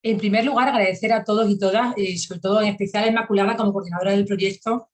En primer lugar, agradecer a todos y todas, sobre todo en especial a Inmaculada como coordinadora del proyecto.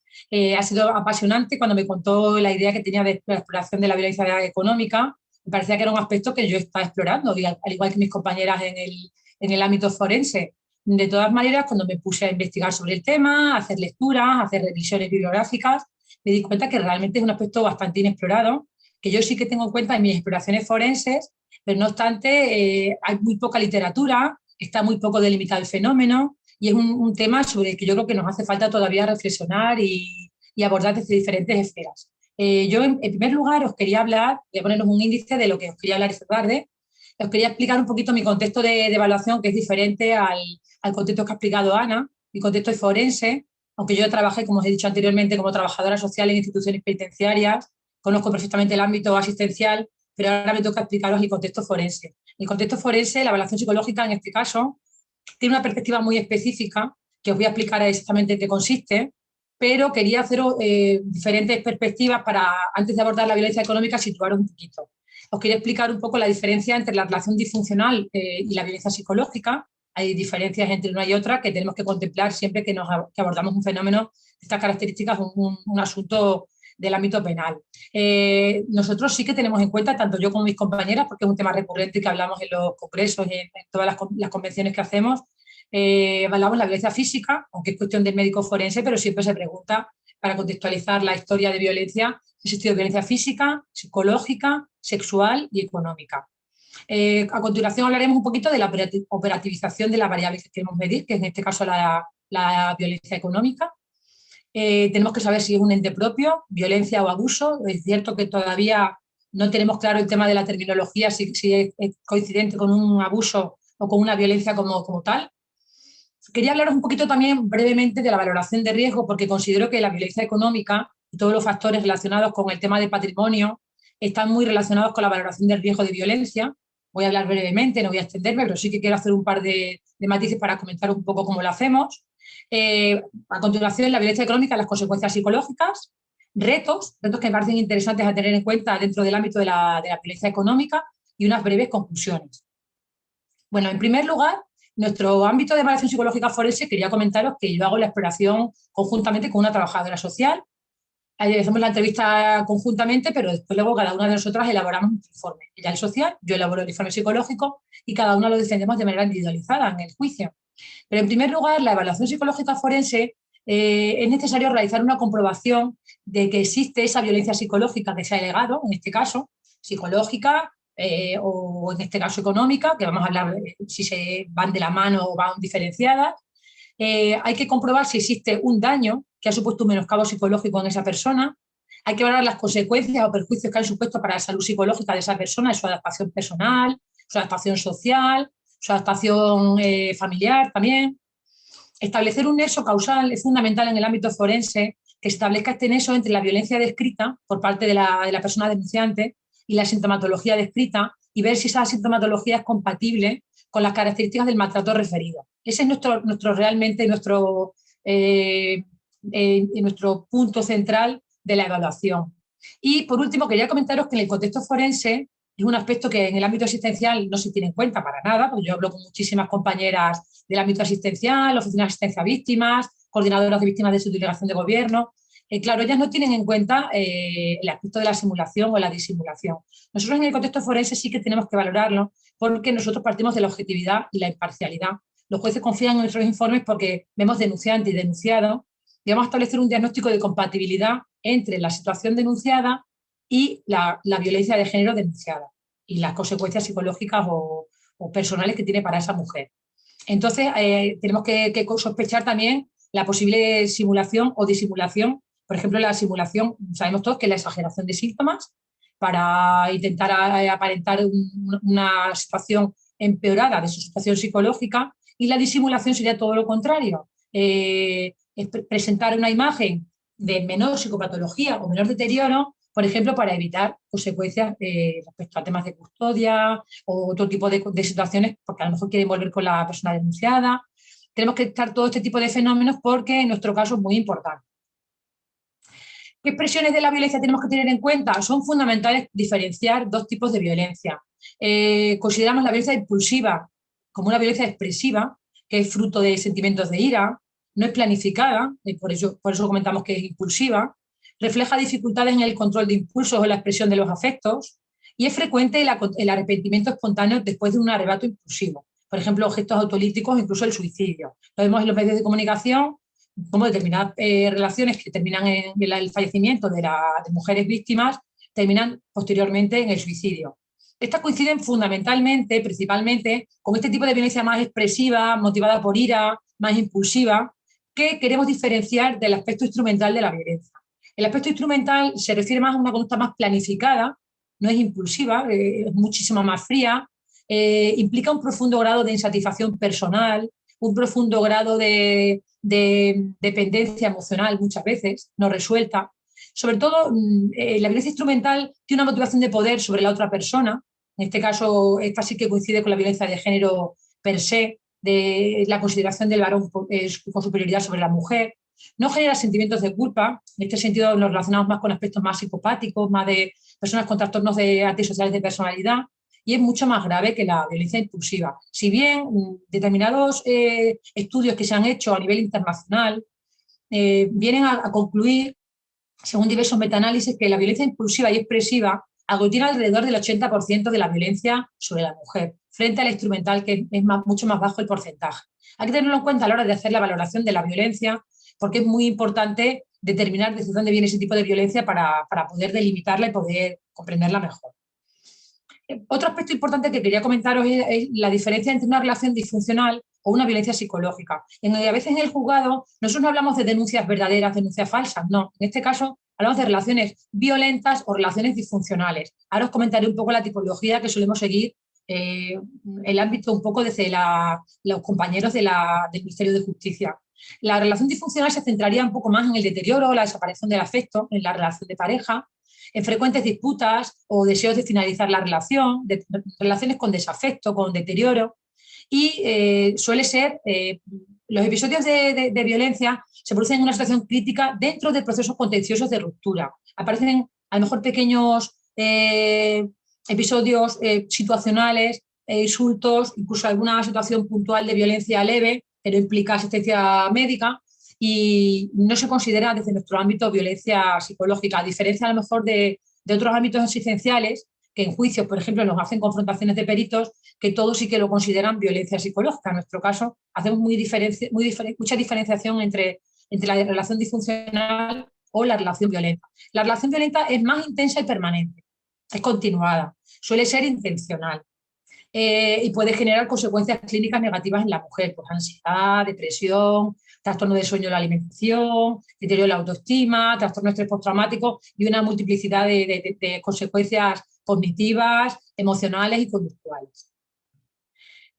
Ha sido apasionante cuando me contó la idea que tenía de la exploración de la violencia económica. Me parecía que era un aspecto que yo estaba explorando, y al igual que mis compañeras en el ámbito forense. De todas maneras, cuando me puse a investigar sobre el tema, a hacer lecturas, a hacer revisiones bibliográficas, me di cuenta que realmente es un aspecto bastante inexplorado, que yo sí que tengo en cuenta en mis exploraciones forenses, pero no obstante, hay muy poca literatura, está muy poco delimitado el fenómeno y es un tema sobre el que yo creo que nos hace falta todavía reflexionar y abordar desde diferentes esferas. Yo, en primer lugar, os quería hablar, voy a poneros un índice de lo que os quería hablar esta tarde. Os quería explicar un poquito mi contexto de evaluación, que es diferente al contexto que ha explicado Ana. Mi contexto es forense, aunque yo trabajé, como os he dicho anteriormente, como trabajadora social en instituciones penitenciarias, conozco perfectamente el ámbito asistencial, pero ahora me toca explicaros el contexto forense. En el contexto forense, la evaluación psicológica, en este caso, tiene una perspectiva muy específica, que os voy a explicar exactamente en qué consiste, pero quería hacer diferentes perspectivas para, antes de abordar la violencia económica, situaros un poquito. Os quería explicar un poco la diferencia entre la relación disfuncional y la violencia psicológica. Hay diferencias entre una y otra que tenemos que contemplar siempre que abordamos un fenómeno de estas características, un asunto del ámbito penal. Nosotros sí que tenemos en cuenta, tanto yo como mis compañeras, porque es un tema recurrente que hablamos en los congresos y en todas las convenciones que hacemos, evaluamos la violencia física, aunque es cuestión del médico forense, pero siempre se pregunta, para contextualizar la historia de violencia, si existe violencia física, psicológica, sexual y económica. A continuación hablaremos un poquito de la operativización de las variables que queremos medir, que es en este caso la violencia económica. Tenemos que saber si es un ente propio, violencia o abuso. Es cierto que todavía no tenemos claro el tema de la terminología, si es coincidente con un abuso o con una violencia como tal. Quería hablaros un poquito también brevemente de la valoración de riesgo, porque considero que la violencia económica y todos los factores relacionados con el tema de patrimonio están muy relacionados con la valoración del riesgo de violencia. Voy a hablar brevemente, no voy a extenderme, pero sí que quiero hacer un par de matices para comentar un poco cómo lo hacemos. A continuación, la violencia económica, las consecuencias psicológicas, retos que me parecen interesantes a tener en cuenta dentro del ámbito de la violencia económica y unas breves conclusiones. Bueno, en primer lugar, nuestro ámbito de evaluación psicológica forense, quería comentaros que yo hago la exploración conjuntamente con una trabajadora social. Hacemos la entrevista conjuntamente, pero después luego cada una de nosotras elaboramos un informe. Ella el social, yo elaboro el informe psicológico y cada uno lo defendemos de manera individualizada en el juicio. Pero en primer lugar, la evaluación psicológica forense es necesario realizar una comprobación de que existe esa violencia psicológica que se ha alegado, en este caso, psicológica, o en este caso económica, que vamos a hablar si se van de la mano o van diferenciadas. Hay que comprobar si existe un daño que ha supuesto un menoscabo psicológico en esa persona. Hay que valorar las consecuencias o perjuicios que han supuesto para la salud psicológica de esa persona, su adaptación personal, su adaptación social, su adaptación familiar también. Establecer un nexo causal es fundamental en el ámbito forense, que establezca este nexo entre la violencia descrita por parte de la persona denunciante y la sintomatología descrita, y ver si esa sintomatología es compatible con las características del maltrato referido. Ese es realmente nuestro punto central de la evaluación. Y por último, quería comentaros que en el contexto forense es un aspecto que en el ámbito asistencial no se tiene en cuenta para nada, porque yo hablo con muchísimas compañeras del ámbito asistencial, oficinas de asistencia a víctimas, coordinadoras de víctimas de subdelegación de gobierno. Claro, ellas no tienen en cuenta el aspecto de la simulación o la disimulación. Nosotros en el contexto forense sí que tenemos que valorarlo, porque nosotros partimos de la objetividad y la imparcialidad. Los jueces confían en nuestros informes porque vemos denunciante y denunciado y vamos a establecer un diagnóstico de compatibilidad entre la situación denunciada y la violencia de género denunciada y las consecuencias psicológicas o personales que tiene para esa mujer. Entonces, tenemos que sospechar también la posible simulación o disimulación. Por ejemplo, la simulación, sabemos todos que es la exageración de síntomas para intentar aparentar una situación empeorada de su situación psicológica, y la disimulación sería todo lo contrario. Es presentar una imagen de menor psicopatología o menor deterioro, por ejemplo, para evitar consecuencias respecto a temas de custodia o otro tipo de situaciones, porque a lo mejor quieren volver con la persona denunciada. Tenemos que estar todo este tipo de fenómenos porque en nuestro caso es muy importante. ¿Qué expresiones de la violencia tenemos que tener en cuenta? Son fundamentales diferenciar dos tipos de violencia. Consideramos la violencia impulsiva como una violencia expresiva, que es fruto de sentimientos de ira, no es planificada, por eso comentamos que es impulsiva, refleja dificultades en el control de impulsos o en la expresión de los afectos y es frecuente el arrepentimiento espontáneo después de un arrebato impulsivo. Por ejemplo, gestos autolíticos, incluso el suicidio. Lo vemos en los medios de comunicación, como determinadas relaciones que terminan en el fallecimiento de mujeres víctimas, terminan posteriormente en el suicidio. Estas coinciden fundamentalmente, principalmente, con este tipo de violencia más expresiva, motivada por ira, más impulsiva, que queremos diferenciar del aspecto instrumental de la violencia. El aspecto instrumental se refiere más a una conducta más planificada, no es impulsiva, es muchísimo más fría, implica un profundo grado de insatisfacción personal, un profundo grado de dependencia emocional muchas veces, no resuelta. Sobre todo, la violencia instrumental tiene una motivación de poder sobre la otra persona. En este caso, esta sí que coincide con la violencia de género per se, de la consideración del varón con superioridad sobre la mujer. No genera sentimientos de culpa. En este sentido, nos relacionamos más con aspectos más psicopáticos, más de personas con trastornos antisociales de personalidad, y es mucho más grave que la violencia impulsiva. Si bien determinados estudios que se han hecho a nivel internacional vienen a concluir, según diversos metaanálisis, que la violencia impulsiva y expresiva aglutina alrededor del 80% de la violencia sobre la mujer, frente a la instrumental, que es mucho más bajo el porcentaje. Hay que tenerlo en cuenta a la hora de hacer la valoración de la violencia, porque es muy importante determinar desde dónde viene ese tipo de violencia para poder delimitarla y poder comprenderla mejor. Otro aspecto importante que quería comentaros es la diferencia entre una relación disfuncional o una violencia psicológica. A veces en el juzgado nosotros no hablamos de denuncias verdaderas, denuncias falsas, no. En este caso hablamos de relaciones violentas o relaciones disfuncionales. Ahora os comentaré un poco la tipología que solemos seguir, el ámbito un poco desde los compañeros del Ministerio de Justicia. La relación disfuncional se centraría un poco más en el deterioro o la desaparición del afecto en la relación de pareja, en frecuentes disputas o deseos de finalizar la relación, de relaciones con desafecto, con deterioro, y suele ser, los episodios de violencia se producen en una situación crítica dentro de procesos contenciosos de ruptura. Aparecen a lo mejor pequeños episodios situacionales, insultos, incluso alguna situación puntual de violencia leve, que no implica asistencia médica, y no se considera desde nuestro ámbito violencia psicológica, a diferencia a lo mejor de otros ámbitos existenciales, que en juicios, por ejemplo, nos hacen confrontaciones de peritos, que todos sí que lo consideran violencia psicológica. En nuestro caso, hacemos mucha diferenciación entre la relación disfuncional o la relación violenta. La relación violenta es más intensa y permanente, es continuada, suele ser intencional. Y puede generar consecuencias clínicas negativas en la mujer, pues ansiedad, depresión, trastorno del sueño y la alimentación, deterioro de la autoestima, trastorno de estrés postraumático y una multiplicidad de consecuencias cognitivas, emocionales y conductuales.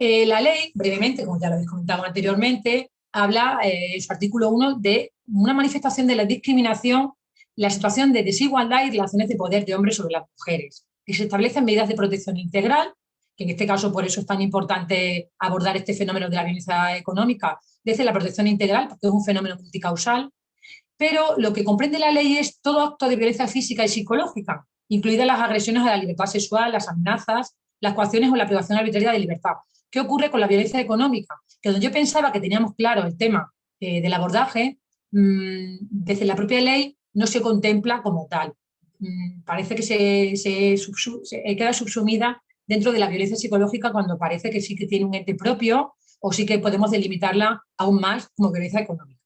La ley, brevemente, como ya lo habéis comentado anteriormente, habla en su artículo 1 de una manifestación de la discriminación, la situación de desigualdad y relaciones de poder de hombres sobre las mujeres, y se establecen medidas de protección integral, que en este caso por eso es tan importante abordar este fenómeno de la violencia económica desde la protección integral, porque es un fenómeno multicausal, pero lo que comprende la ley es todo acto de violencia física y psicológica, incluidas las agresiones a la libertad sexual, las amenazas, las coacciones o la privación arbitraria de libertad. ¿Qué ocurre con la violencia económica? Que donde yo pensaba que teníamos claro el tema del abordaje, desde la propia ley no se contempla como tal. Parece que se queda subsumida dentro de la violencia psicológica cuando parece que sí que tiene un ente propio o sí que podemos delimitarla aún más como violencia económica.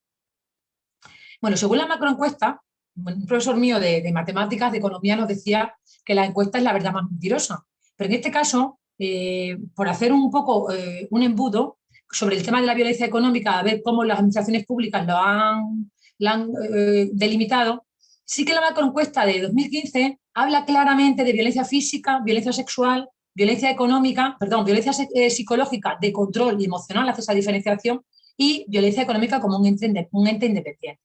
Bueno, según la macroencuesta, un profesor mío de matemáticas, de economía, nos decía que la encuesta es la verdad más mentirosa. Pero en este caso, por hacer un poco un embudo sobre el tema de la violencia económica, a ver cómo las administraciones públicas la han delimitado, sí que la macroencuesta de 2015 habla claramente de violencia física, violencia sexual, violencia económica, perdón, violencia psicológica de control y emocional, hace esa diferenciación, y violencia económica como un ente independiente.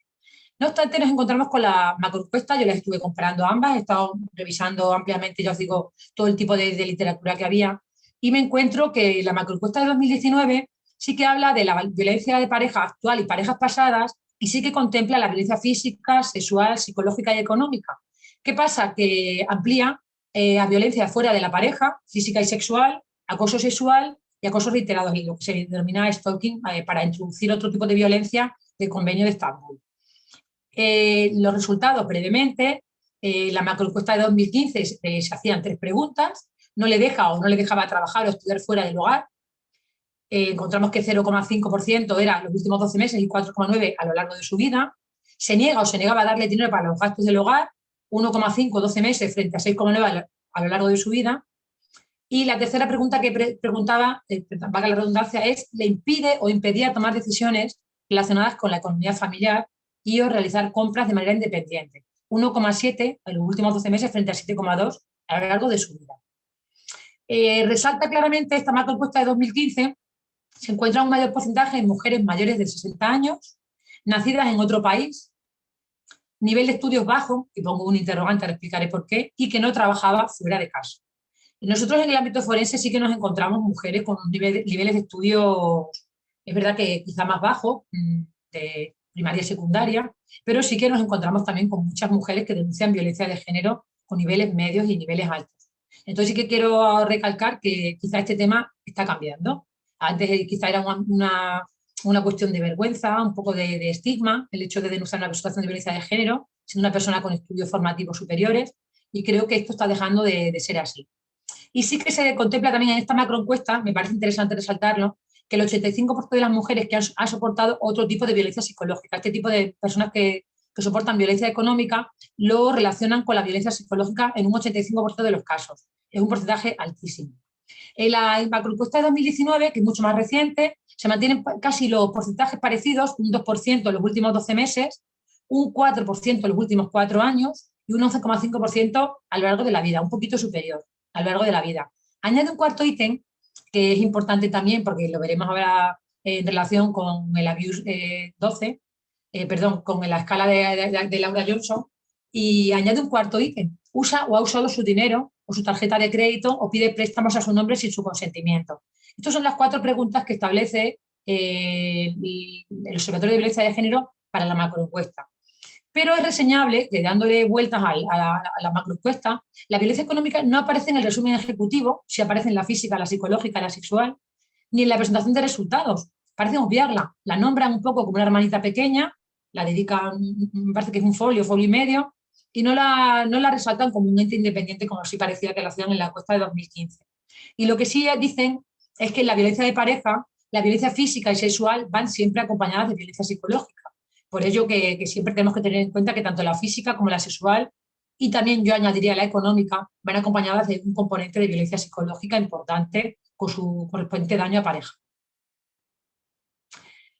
No obstante, nos encontramos con la macroencuesta, yo las estuve comparando ambas, he estado revisando ampliamente, ya os digo, todo el tipo de literatura que había, y me encuentro que la macroencuesta de 2019 sí que habla de la violencia de pareja actual y parejas pasadas, y sí que contempla la violencia física, sexual, psicológica y económica. ¿Qué pasa? Que amplía a violencia fuera de la pareja, física y sexual, acoso sexual y acoso reiterado, y lo que se denomina stalking, para introducir otro tipo de violencia del Convenio de Estambul. Los resultados brevemente, la macroencuesta de 2015 se hacían 3 preguntas, no le deja o no le dejaba trabajar o estudiar fuera del hogar. Encontramos que 0,5% era los últimos 12 meses y 4,9% a lo largo de su vida. Se niega o se negaba a darle dinero para los gastos del hogar, 1,5 12 meses frente a 6,9 a lo largo de su vida. Y la tercera pregunta que preguntaba, valga la redundancia, es: ¿le impide o impedía tomar decisiones relacionadas con la economía familiar y o realizar compras de manera independiente? 1,7 en los últimos 12 meses frente a 7,2 a lo largo de su vida. Resalta claramente esta macroencuesta de 2015, se encuentra un mayor porcentaje en mujeres mayores de 60 años, nacidas en otro país, nivel de estudios bajo, y pongo un interrogante, ahora explicaré por qué, y que no trabajaba fuera de casa. Y nosotros en el ámbito forense sí que nos encontramos mujeres con niveles de estudios, es verdad que quizá más bajos, de primaria y secundaria, pero sí que nos encontramos también con muchas mujeres que denuncian violencia de género con niveles medios y niveles altos. Entonces sí que quiero recalcar que quizá este tema está cambiando. Antes quizá era una cuestión de vergüenza, un poco de estigma, el hecho de denunciar una situación de violencia de género, siendo una persona con estudios formativos superiores, y creo que esto está dejando de ser así. Y sí que se contempla también en esta macroencuesta, me parece interesante resaltarlo, que el 85% de las mujeres que han soportado otro tipo de violencia psicológica, este tipo de personas que soportan violencia económica, lo relacionan con la violencia psicológica en un 85% de los casos. Es un porcentaje altísimo. En la macroencuesta de 2019, que es mucho más reciente, se mantienen casi los porcentajes parecidos, un 2% en los últimos 12 meses, un 4% en los últimos 4 años y un 11,5% a lo largo de la vida, un poquito superior a lo largo de la vida. Añade un cuarto ítem que es importante también, porque lo veremos ahora en relación con el Abuse 12, con la escala de Laura Johnson, y añade un cuarto ítem: usa o ha usado su dinero o su tarjeta de crédito o pide préstamos a su nombre sin su consentimiento. Estas son las 4 preguntas que establece el Observatorio de Violencia de Género para la macroencuesta. Pero es reseñable que, dándole vueltas a la macroencuesta, la violencia económica no aparece en el resumen ejecutivo, si aparece en la física, la psicológica, la sexual, ni en la presentación de resultados. Parecen obviarla, la nombran un poco como una hermanita pequeña, la dedican, me parece que es un folio y medio, y no la resaltan como un ente independiente, como sí parecía que lo hacían en la encuesta de 2015. Y lo que sí dicen es que en la violencia de pareja, la violencia física y sexual van siempre acompañadas de violencia psicológica. Por ello que siempre tenemos que tener en cuenta que tanto la física como la sexual, y también yo añadiría la económica, van acompañadas de un componente de violencia psicológica importante con su correspondiente daño a pareja.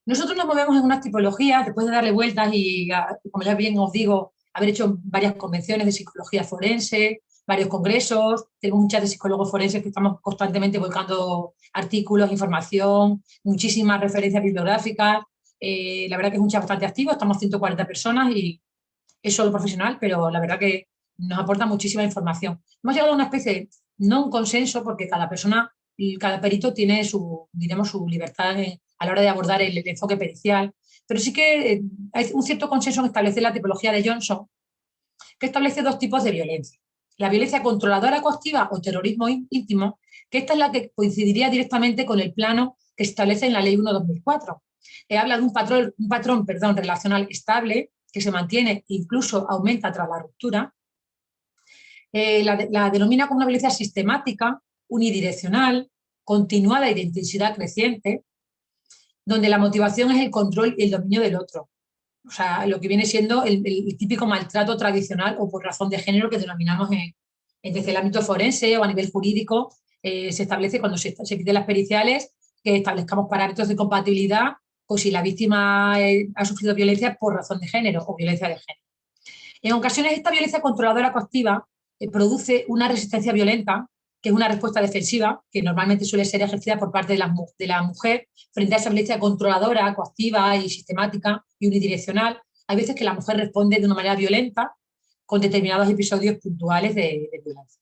Nosotros nos movemos en unas tipologías, después de darle vueltas y, como ya bien os digo, haber hecho varias convenciones de psicología forense, varios congresos, tenemos un chat de psicólogos forenses que estamos constantemente volcando artículos, información, muchísimas referencias bibliográficas. La verdad que es un chat bastante activo, estamos 140 personas y es solo profesional, pero la verdad que nos aporta muchísima información. Hemos llegado a una especie, no un consenso, porque cada persona y cada perito tiene su, diremos, su libertad a la hora de abordar el enfoque pericial, pero sí que hay un cierto consenso en establecer la tipología de Johnson, que establece 2 tipos de violencia: la violencia controladora coactiva o terrorismo íntimo, que esta es la que coincidiría directamente con el plano que se establece en la Ley 1/2004. Habla de un patrón relacional estable que se mantiene e incluso aumenta tras la ruptura. La denomina como una violencia sistemática, unidireccional, continuada y de intensidad creciente, donde la motivación es el control y el dominio del otro. O sea, lo que viene siendo el típico maltrato tradicional o por razón de género que denominamos desde el ámbito forense o a nivel jurídico. Se establece cuando se piden las periciales que establezcamos parámetros de compatibilidad o si la víctima ha sufrido violencia por razón de género o violencia de género. En ocasiones esta violencia controladora coactiva produce una resistencia violenta, que es una respuesta defensiva, que normalmente suele ser ejercida por parte de la mujer frente a esa violencia controladora, coactiva y sistemática y unidireccional. Hay veces que la mujer responde de una manera violenta con determinados episodios puntuales de violencia.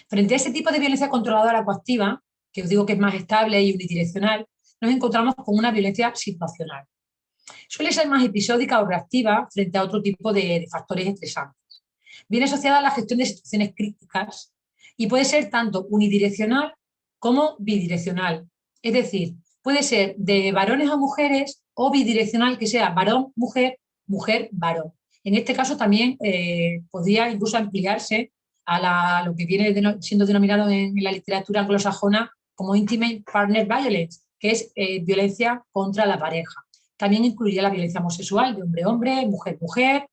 Frente a ese tipo de violencia controladora coactiva, que os digo que es más estable y unidireccional, nos encontramos con una violencia situacional. Suele ser más episódica o reactiva frente a otro tipo de factores estresantes. Viene asociada a la gestión de situaciones críticas y puede ser tanto unidireccional como bidireccional. Es decir, puede ser de varones a mujeres o bidireccional, que sea varón-mujer, mujer-varón. En este caso también podría incluso ampliarse a lo que viene siendo denominado en la literatura anglosajona como Intimate Partner Violence, que es violencia contra la pareja. También incluiría la violencia homosexual de hombre-hombre, mujer-mujer,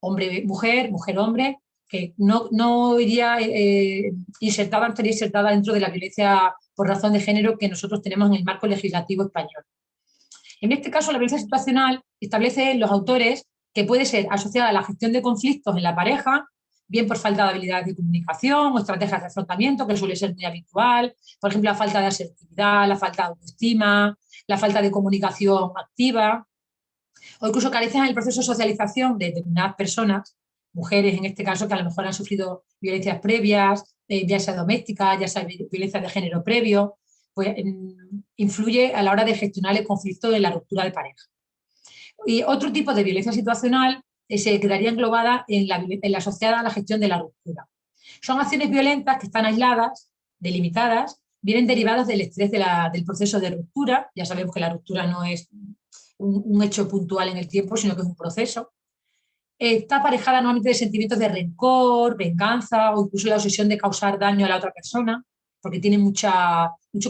hombre-mujer, mujer-hombre, que no iría estaría insertada dentro de la violencia por razón de género que nosotros tenemos en el marco legislativo español. En este caso, la violencia situacional establece los autores que puede ser asociada a la gestión de conflictos en la pareja, bien por falta de habilidades de comunicación o estrategias de afrontamiento, que suele ser muy habitual, por ejemplo, la falta de asertividad, la falta de autoestima, la falta de comunicación activa, o incluso carencias en el proceso de socialización de determinadas personas, mujeres en este caso, que a lo mejor han sufrido violencias previas, ya sea doméstica, ya sea violencia de género previo, pues influye a la hora de gestionar el conflicto en la ruptura de pareja. Y otro tipo de violencia situacional se quedaría englobada en la asociada a la gestión de la ruptura. Son acciones violentas que están aisladas, delimitadas, vienen derivadas del estrés del proceso de ruptura. Ya sabemos que la ruptura no es un hecho puntual en el tiempo, sino que es un proceso. Está aparejada normalmente de sentimientos de rencor, venganza o incluso la obsesión de causar daño a la otra persona, porque tiene mucho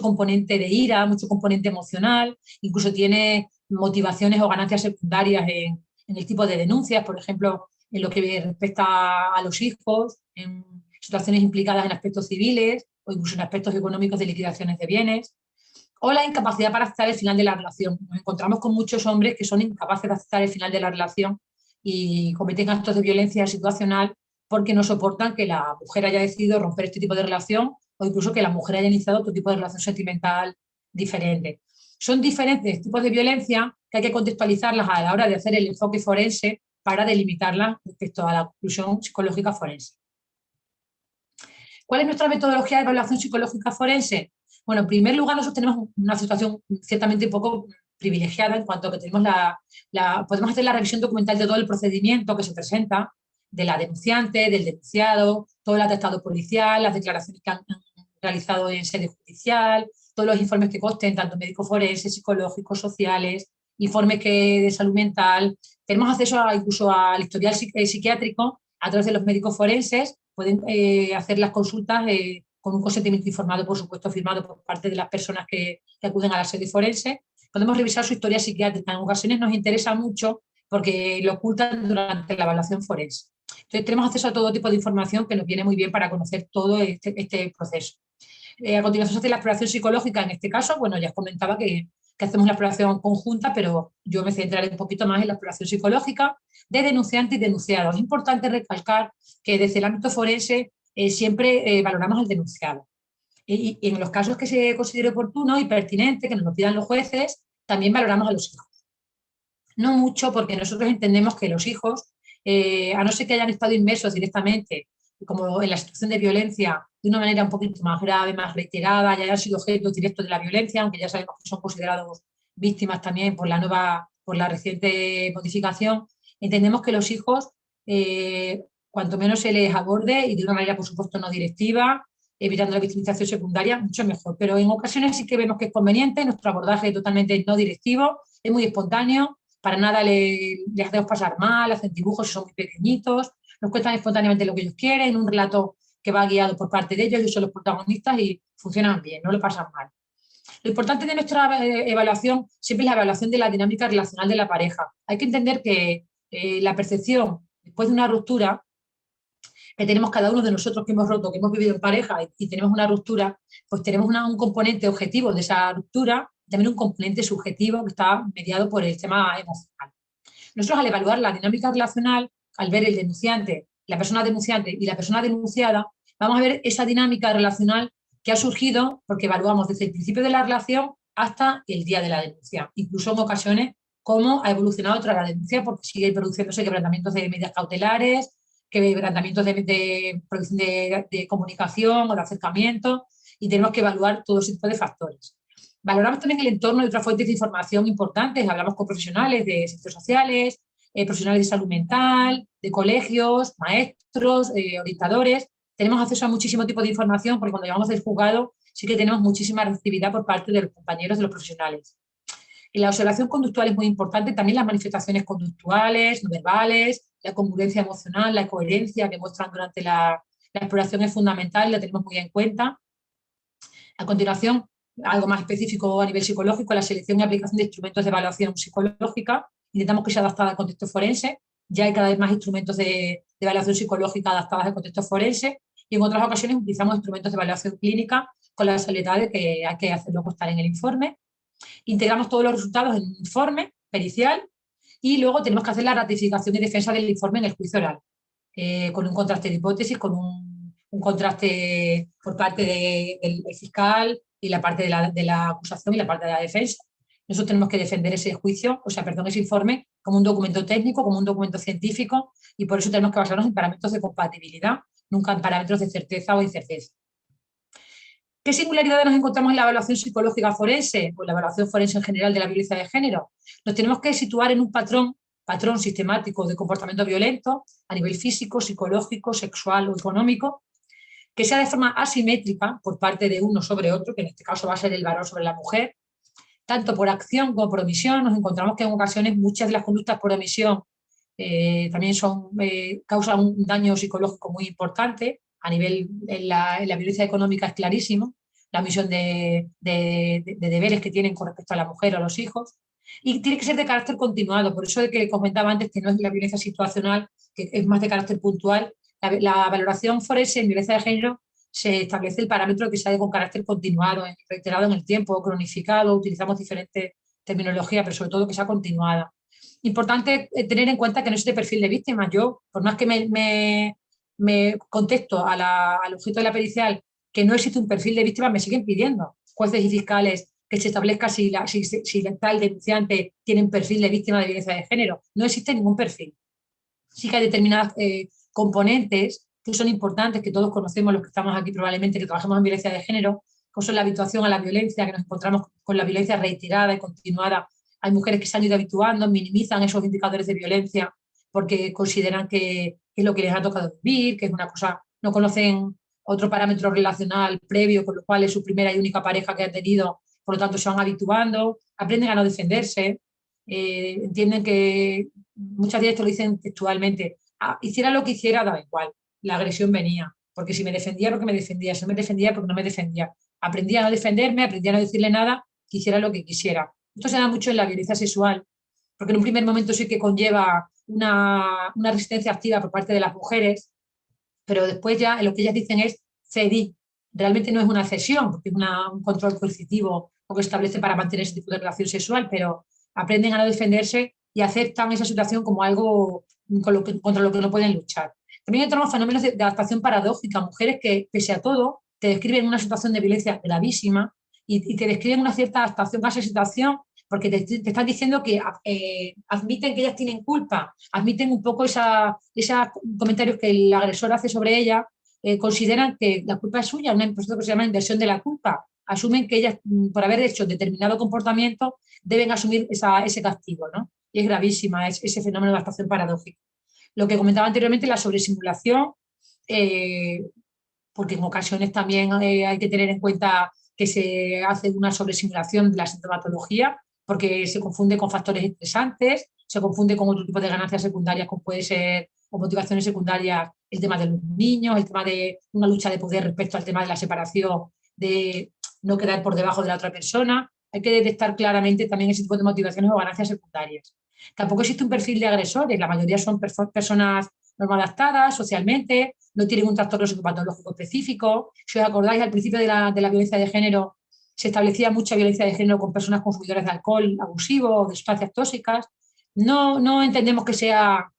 componente de ira, mucho componente emocional, incluso tiene motivaciones o ganancias secundarias en el tipo de denuncias, por ejemplo, en lo que respecta a los hijos, en situaciones implicadas en aspectos civiles o incluso en aspectos económicos de liquidaciones de bienes, o la incapacidad para aceptar el final de la relación. Nos encontramos con muchos hombres que son incapaces de aceptar el final de la relación y cometen actos de violencia situacional porque no soportan que la mujer haya decidido romper este tipo de relación o incluso que la mujer haya iniciado otro tipo de relación sentimental diferente. Son diferentes tipos de violencia que hay que contextualizarlas a la hora de hacer el enfoque forense para delimitarlas respecto a la conclusión psicológica forense. ¿Cuál es nuestra metodología de evaluación psicológica forense? Bueno, en primer lugar, nosotros tenemos una situación ciertamente un poco privilegiada en cuanto a que tenemos podemos hacer la revisión documental de todo el procedimiento que se presenta, de la denunciante, del denunciado, todo el atestado policial, las declaraciones que han realizado en sede judicial, todos los informes que consten, tanto médicos forenses, psicológicos, sociales, informes de salud mental. Tenemos acceso incluso al historial psiquiátrico a través de los médicos forenses, pueden hacer las consultas con un consentimiento informado, por supuesto, firmado por parte de las personas que acuden a la sede forense. Podemos revisar su historia psiquiátrica. En ocasiones nos interesa mucho porque lo ocultan durante la evaluación forense. Entonces, tenemos acceso a todo tipo de información que nos viene muy bien para conocer todo este proceso. A continuación se hace la exploración psicológica. En este caso, bueno, ya os comentaba que hacemos la exploración conjunta, pero yo me centraré un poquito más en la exploración psicológica de denunciante y denunciado. Es importante recalcar que desde el ámbito forense siempre valoramos al denunciado. Y en los casos que se considere oportuno y pertinente, que nos lo pidan los jueces, también valoramos a los hijos. No mucho, porque nosotros entendemos que los hijos, a no ser que hayan estado inmersos directamente, como en la situación de violencia, de una manera un poquito más grave, más reiterada, ya hayan sido objetos directos de la violencia, aunque ya sabemos que son considerados víctimas también por la reciente modificación, entendemos que los hijos, cuanto menos se les aborde y de una manera, por supuesto, no directiva, evitando la victimización secundaria, mucho mejor. Pero en ocasiones sí que vemos que es conveniente, nuestro abordaje es totalmente no directivo, es muy espontáneo, para nada les hacemos pasar mal, hacen dibujos, son muy pequeñitos, nos cuentan espontáneamente lo que ellos quieren, un relato que va guiado por parte de ellos, ellos son los protagonistas y funcionan bien, no lo pasan mal. Lo importante de nuestra evaluación siempre es la evaluación de la dinámica relacional de la pareja. Hay que entender que la percepción después de una ruptura que tenemos cada uno de nosotros que hemos roto, que hemos vivido en pareja y tenemos una ruptura, pues tenemos un componente objetivo de esa ruptura, también un componente subjetivo que está mediado por el tema emocional. Nosotros al evaluar la dinámica relacional, al ver el denunciante, la persona denunciante y la persona denunciada, vamos a ver esa dinámica relacional que ha surgido porque evaluamos desde el principio de la relación hasta el día de la denuncia. Incluso en ocasiones cómo ha evolucionado tras la denuncia porque sigue produciéndose quebrantamientos de medidas cautelares, quebrantamientos de comunicación o de acercamiento y tenemos que evaluar todo ese tipo de factores. Valoramos también el entorno de otras fuentes de información importantes. Hablamos con profesionales de servicios sociales, profesionales de salud mental, de colegios, maestros, orientadores. Tenemos acceso a muchísimo tipo de información porque cuando llegamos del juzgado sí que tenemos muchísima receptividad por parte de los compañeros, de los profesionales. Y la observación conductual es muy importante, también las manifestaciones conductuales, no verbales, la congruencia emocional, la coherencia que muestran durante la exploración es fundamental, la tenemos muy en cuenta. A continuación, algo más específico a nivel psicológico, la selección y aplicación de instrumentos de evaluación psicológica. Intentamos que sea adaptada al contexto forense. Ya hay cada vez más instrumentos de evaluación psicológica adaptadas al contexto forense y en otras ocasiones utilizamos instrumentos de evaluación clínica con la salvedad de que hay que hacerlo constar en el informe. Integramos todos los resultados en un informe pericial y luego tenemos que hacer la ratificación y defensa del informe en el juicio oral, con un contraste de hipótesis, con un contraste por parte del fiscal y la parte de la acusación y la parte de la defensa. Nosotros tenemos que defender ese juicio, ese informe como un documento técnico, como un documento científico y por eso tenemos que basarnos en parámetros de compatibilidad, nunca en parámetros de certeza o incerteza. ¿Qué singularidades nos encontramos en la evaluación psicológica forense o la evaluación forense en general de la violencia de género? Nos tenemos que situar en un patrón sistemático de comportamiento violento a nivel físico, psicológico, sexual o económico, que sea de forma asimétrica por parte de uno sobre otro, que en este caso va a ser el varón sobre la mujer, tanto por acción como por omisión. Nos encontramos que en ocasiones muchas de las conductas por omisión también causan un daño psicológico muy importante. A nivel, en la violencia económica es clarísimo, la omisión de deberes que tienen con respecto a la mujer o a los hijos, y tiene que ser de carácter continuado, por eso de que comentaba antes que no es la violencia situacional, que es más de carácter puntual. La valoración forense en violencia de género se establece el parámetro que sea con carácter continuado, reiterado en el tiempo, cronificado, utilizamos diferentes terminologías, pero sobre todo que sea continuada. Importante tener en cuenta que no es de perfil de víctima. Yo, por más que me contesto al objeto de la pericial que no existe un perfil de víctima, me siguen pidiendo jueces y fiscales que se establezca si tal denunciante tiene un perfil de víctima de violencia de género. No existe ningún perfil. Sí que hay determinadas componentes que son importantes, que todos conocemos los que estamos aquí probablemente, que trabajamos en violencia de género, como son la habituación a la violencia, que nos encontramos con la violencia reiterada y continuada. Hay mujeres que se han ido habituando, minimizan esos indicadores de violencia porque consideran que es lo que les ha tocado vivir, que es una cosa, no conocen otro parámetro relacional previo, con lo cual es su primera y única pareja que han tenido, por lo tanto se van habituando, aprenden a no defenderse, entienden que muchas veces te lo dicen textualmente, hiciera lo que hiciera, daba igual, la agresión venía, porque si me defendía porque me defendía, si no me defendía porque no me defendía, aprendí a no defenderme, aprendí a no decirle nada, quisiera lo que quisiera. Esto se da mucho en la violencia sexual, porque en un primer momento sí que conlleva una resistencia activa por parte de las mujeres, pero después ya lo que ellas dicen es cedí. Realmente no es una cesión, porque es un control coercitivo o que establece para mantener ese tipo de relación sexual, pero aprenden a no defenderse y aceptan esa situación como algo contra lo que no pueden luchar. También encontramos fenómenos de adaptación paradójica, mujeres que, pese a todo, te describen una situación de violencia gravísima y te describen una cierta adaptación a esa situación porque te están diciendo que admiten que ellas tienen culpa, admiten un poco esos comentarios que el agresor hace sobre ella, consideran que la culpa es suya, un proceso que se llama inversión de la culpa. Asumen que ellas, por haber hecho determinado comportamiento, deben asumir ese castigo, ¿no? Y es gravísima ese fenómeno de adaptación paradójica. Lo que comentaba anteriormente, la sobresimulación, porque en ocasiones también hay que tener en cuenta que se hace una sobresimulación de la sintomatología, porque se confunde con factores estresantes, se confunde con otro tipo de ganancias secundarias, como puede ser, o motivaciones secundarias, el tema de los niños, el tema de una lucha de poder respecto al tema de la separación, de no quedar por debajo de la otra persona. Hay que detectar claramente también ese tipo de motivaciones o ganancias secundarias. Tampoco existe un perfil de agresores, la mayoría son personas normoadaptadas socialmente, no tienen un trastorno psicopatológico específico. Si os acordáis, al principio de la violencia de género se establecía mucha violencia de género con personas consumidoras de alcohol abusivo o de sustancias tóxicas. No entendemos que sea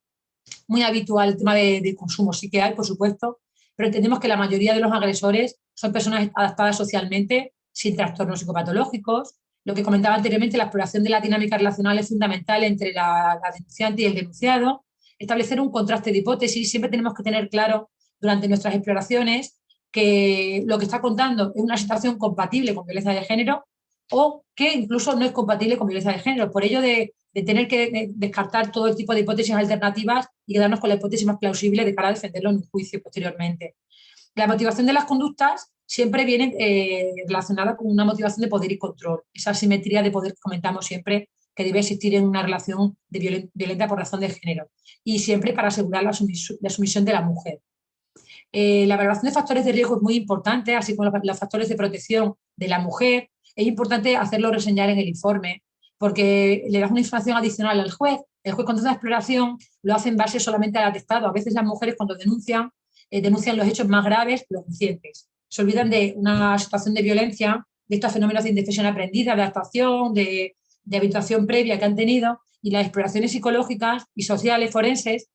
muy habitual el tema de consumo, sí que hay, por supuesto, pero entendemos que la mayoría de los agresores son personas adaptadas socialmente, sin trastornos psicopatológicos. Lo que comentaba anteriormente, la exploración de la dinámica relacional es fundamental entre la denunciante y el denunciado. Establecer un contraste de hipótesis, siempre tenemos que tener claro durante nuestras exploraciones que lo que está contando es una situación compatible con violencia de género o que incluso no es compatible con violencia de género. Por ello de tener que descartar todo el tipo de hipótesis alternativas y quedarnos con la hipótesis más plausible de cara a defenderlo en un juicio posteriormente. La motivación de las conductas siempre vienen relacionadas con una motivación de poder y control, esa asimetría de poder que comentamos siempre que debe existir en una relación de violenta por razón de género y siempre para asegurar la sumisión de la mujer. La valoración de factores de riesgo es muy importante, así como los factores de protección de la mujer. Es importante hacerlo reseñar en el informe, porque le das una información adicional al juez. El juez, cuando hace una exploración, lo hace en base solamente al atestado. A veces las mujeres, cuando denuncian, denuncian los hechos más graves, los recientes. Se olvidan de una situación de violencia, de estos fenómenos de indefensión aprendida, de actuación, de habituación previa que han tenido, y las exploraciones psicológicas y sociales forenses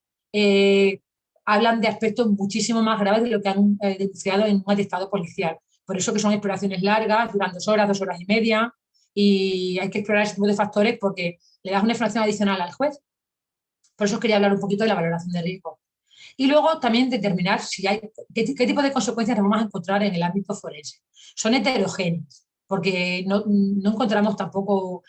hablan de aspectos muchísimo más graves de lo que han denunciado en un atestado policial. Por eso que son exploraciones largas, duran 2 horas, 2 horas y media, y hay que explorar ese tipo de factores porque le das una información adicional al juez. Por eso quería hablar un poquito de la valoración de riesgo. Y luego también determinar si hay, qué tipo de consecuencias nos vamos a encontrar en el ámbito forense. Son heterogéneas, porque no encontramos tampoco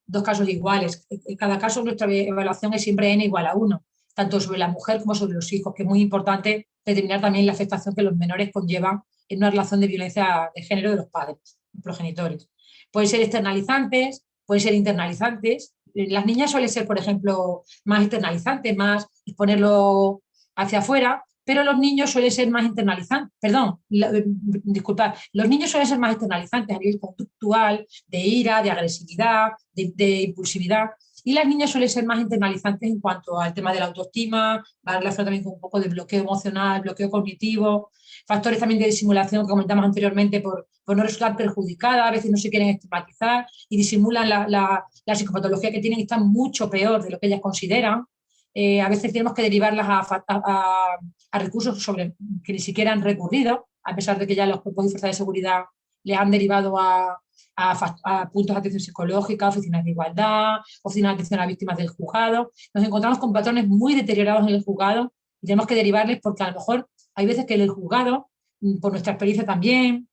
dos casos iguales. En cada caso nuestra evaluación es siempre n igual a 1, tanto sobre la mujer como sobre los hijos, que es muy importante determinar también la afectación que los menores conllevan en una relación de violencia de género de los padres, los progenitores. Pueden ser externalizantes, pueden ser internalizantes. Las niñas suelen ser, por ejemplo, más externalizantes, más exponerlo hacia afuera, pero los niños suelen ser más internalizantes, disculpad, los niños suelen ser más externalizantes a nivel conductual, de ira, de agresividad, de impulsividad, y las niñas suelen ser más internalizantes en cuanto al tema de la autoestima, va relacionado también con un poco de bloqueo emocional, bloqueo cognitivo, factores también de disimulación que comentamos anteriormente por no resultar perjudicada, a veces no se quieren estigmatizar y disimulan la psicopatología que tienen y están mucho peor de lo que ellas consideran. A veces tenemos que derivarlas a recursos sobre que ni siquiera han recurrido, a pesar de que ya los cuerpos y fuerzas de seguridad les han derivado a puntos de atención psicológica, oficinas de igualdad, oficinas de atención a víctimas del juzgado. Nos encontramos con patrones muy deteriorados en el juzgado y tenemos que derivarles porque a lo mejor hay veces que en el juzgado, por nuestra experiencia también,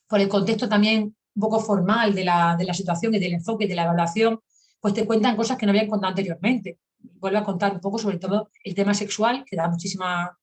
por el contexto también un poco formal de la situación y del enfoque y de la evaluación, pues te cuentan cosas que no habían contado anteriormente. Vuelvo a contar un poco sobre todo el tema sexual, que da muchísima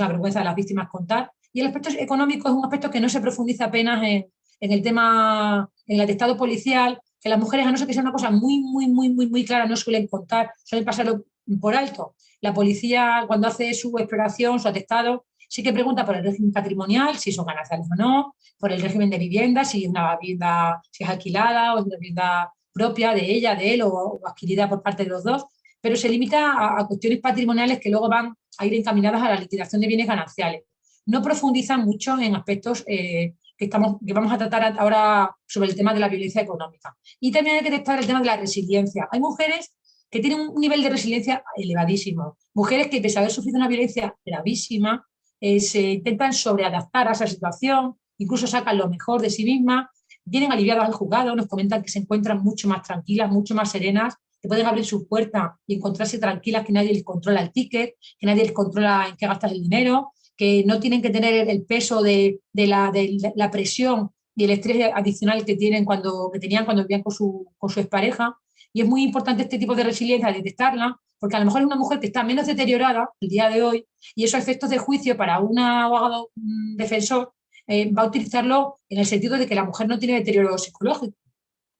vergüenza a las víctimas contar, y el aspecto económico es un aspecto que no se profundiza apenas en el tema, en el atestado policial, que las mujeres, a no ser que sea una cosa muy clara, no suelen contar, suelen pasarlo por alto. La policía, cuando hace su exploración, su atestado, sí que pregunta por el régimen patrimonial, si son gananciales o no, por el régimen de vivienda, si es una vivienda, si es alquilada o es una vivienda propia de ella, de él o adquirida por parte de los dos, pero se limita a cuestiones patrimoniales que luego van a ir encaminadas a la liquidación de bienes gananciales. No profundizan mucho en aspectos que vamos a tratar ahora sobre el tema de la violencia económica. Y también hay que detectar el tema de la resiliencia. Hay mujeres que tienen un nivel de resiliencia elevadísimo. Mujeres que, pese a haber sufrido una violencia gravísima, se intentan sobreadaptar a esa situación, incluso sacan lo mejor de sí mismas, vienen aliviadas al juzgado, nos comentan que se encuentran mucho más tranquilas, mucho más serenas, que pueden abrir sus puertas y encontrarse tranquilas, que nadie les controla el ticket, que nadie les controla en qué gastas el dinero, que no tienen que tener el peso de la presión y el estrés adicional que tenían cuando vivían con su expareja. Y es muy importante este tipo de resiliencia, detectarla, porque a lo mejor es una mujer que está menos deteriorada el día de hoy y esos efectos de juicio para un abogado defensor va a utilizarlo en el sentido de que la mujer no tiene deterioro psicológico.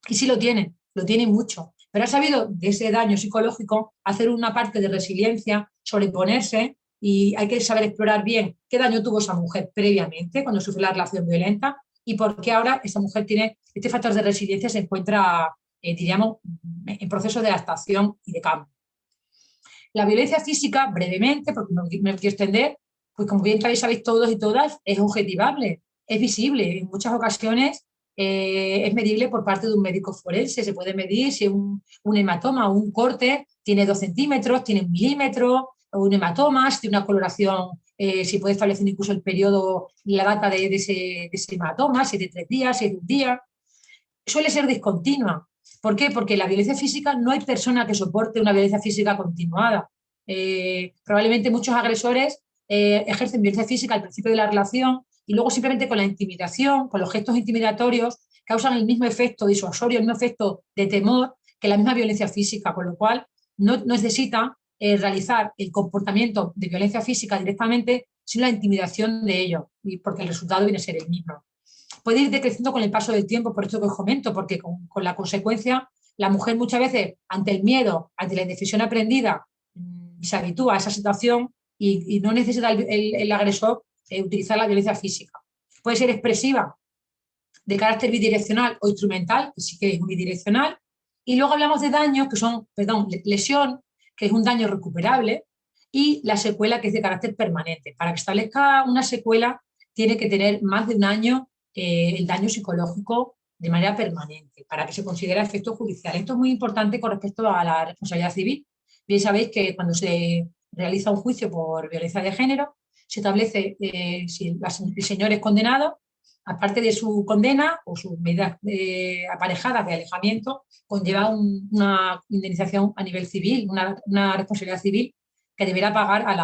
Y sí lo tiene mucho. Pero ha sabido de ese daño psicológico hacer una parte de resiliencia, sobreponerse, y hay que saber explorar bien qué daño tuvo esa mujer previamente cuando sufrió la relación violenta y por qué ahora esa mujer tiene este factor de resiliencia, se encuentra, diríamos, en proceso de adaptación y de cambio. La violencia física, brevemente, porque no me quiero extender, pues como bien sabéis todos y todas, es objetivable, es visible. En muchas ocasiones es medible por parte de un médico forense. Se puede medir si un hematoma o un corte tiene 2 centímetros, tiene 1 milímetro, o un hematoma, si tiene una coloración, si puede establecer incluso el periodo, la data de ese hematoma, si es de 3 días, si es de 1 día. Suele ser discontinua. ¿Por qué? Porque la violencia física, no hay persona que soporte una violencia física continuada. Probablemente muchos agresores ejercen violencia física al principio de la relación y luego simplemente con la intimidación, con los gestos intimidatorios, causan el mismo efecto disuasorio, el mismo efecto de temor que la misma violencia física, con lo cual no necesita realizar el comportamiento de violencia física directamente, sino la intimidación de ellos, porque el resultado viene a ser el mismo. Puede ir decreciendo con el paso del tiempo, por esto que os comento, porque con la consecuencia, la mujer muchas veces, ante el miedo, ante la indecisión aprendida, se habitúa a esa situación y no necesita el agresor utilizar la violencia física. Puede ser expresiva, de carácter bidireccional o instrumental, que sí que es unidireccional, y luego hablamos de daños, que son, perdón, lesión, que es un daño recuperable, y la secuela, que es de carácter permanente. Para que establezca una secuela, tiene que tener más de un año el daño psicológico de manera permanente, para que se considere efecto judicial. Esto es muy importante con respecto a la responsabilidad civil. Bien sabéis que cuando se realiza un juicio por violencia de género, se establece si el señor es condenado, aparte de su condena o sus medidas aparejadas de alejamiento, conlleva una indemnización a nivel civil, una responsabilidad civil que deberá pagar a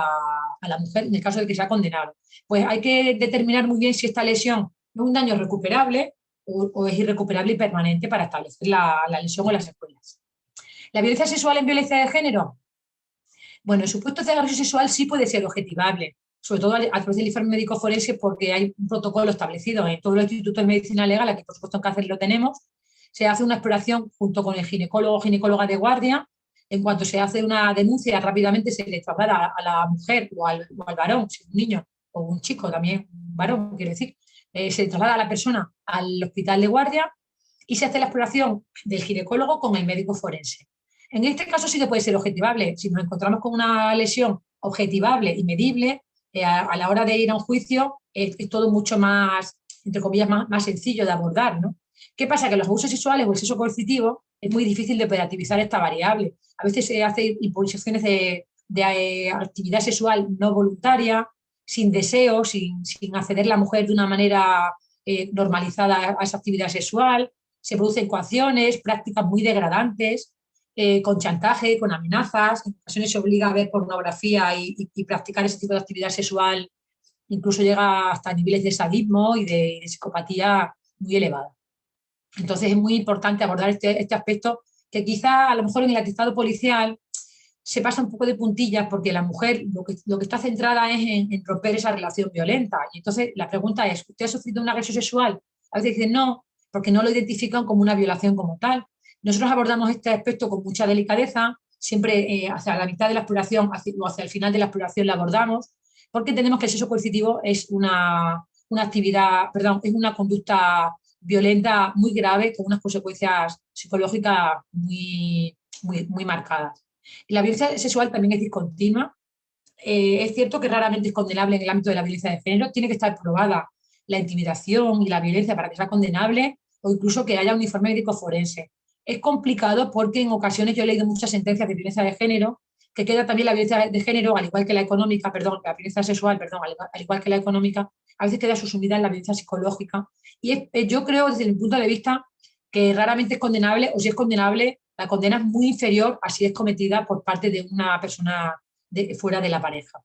la mujer en el caso de que sea condenado. Pues hay que determinar muy bien si esta lesión es un daño recuperable o es irrecuperable y permanente para establecer la lesión o las secuelas. ¿La violencia sexual en violencia de género? Bueno, el supuesto de agresión sexual sí puede ser objetivable, sobre todo a través del informe médico forense, porque hay un protocolo establecido en todos los institutos de medicina legal, aquí por supuesto en Cáceres lo tenemos. Se hace una exploración junto con el ginecólogo o ginecóloga de guardia. En cuanto se hace una denuncia, rápidamente se le traslada a la mujer o al varón, si es un niño o un chico, también un varón, quiero decir, se traslada a la persona al hospital de guardia y se hace la exploración del ginecólogo con el médico forense. En este caso sí que puede ser objetivable. Si nos encontramos con una lesión objetivable y medible, a la hora de ir a un juicio es todo mucho más, entre comillas, más sencillo de abordar, ¿no? ¿Qué pasa? Que los abusos sexuales o el sexo coercitivo es muy difícil de operativizar esta variable. A veces se hace imposiciones de actividad sexual no voluntaria, sin deseo, sin acceder la mujer de una manera normalizada a esa actividad sexual. Se producen coacciones, prácticas muy degradantes, con chantaje, con amenazas. En ocasiones se obliga a ver pornografía y practicar ese tipo de actividad sexual. Incluso llega hasta niveles de sadismo y de psicopatía muy elevada. Entonces es muy importante abordar este aspecto que quizá a lo mejor en el atestado policial se pasa un poco de puntillas porque la mujer lo que está centrada es en romper esa relación violenta. Y entonces la pregunta es, ¿usted ha sufrido una agresión sexual? A veces dicen no, porque no lo identifican como una violación como tal. Nosotros abordamos este aspecto con mucha delicadeza, siempre hacia la mitad de la exploración o hacia el final de la exploración la abordamos, porque entendemos que el sexo coercitivo es una actividad, perdón, es una conducta violenta muy grave con unas consecuencias psicológicas muy marcadas. La violencia sexual también es discontinua. Es cierto que raramente es condenable en el ámbito de la violencia de género. Tiene que estar probada la intimidación y la violencia para que sea condenable o incluso que haya un informe médico forense. Es complicado porque en ocasiones yo he leído muchas sentencias de violencia de género que queda también la violencia de género, al igual que la económica, perdón, la violencia sexual, perdón, al igual que la económica, a veces queda subsumida en la violencia psicológica. Y yo creo, desde mi punto de vista, que raramente es condenable, o si es condenable, la condena es muy inferior a si es cometida por parte de una persona fuera de la pareja.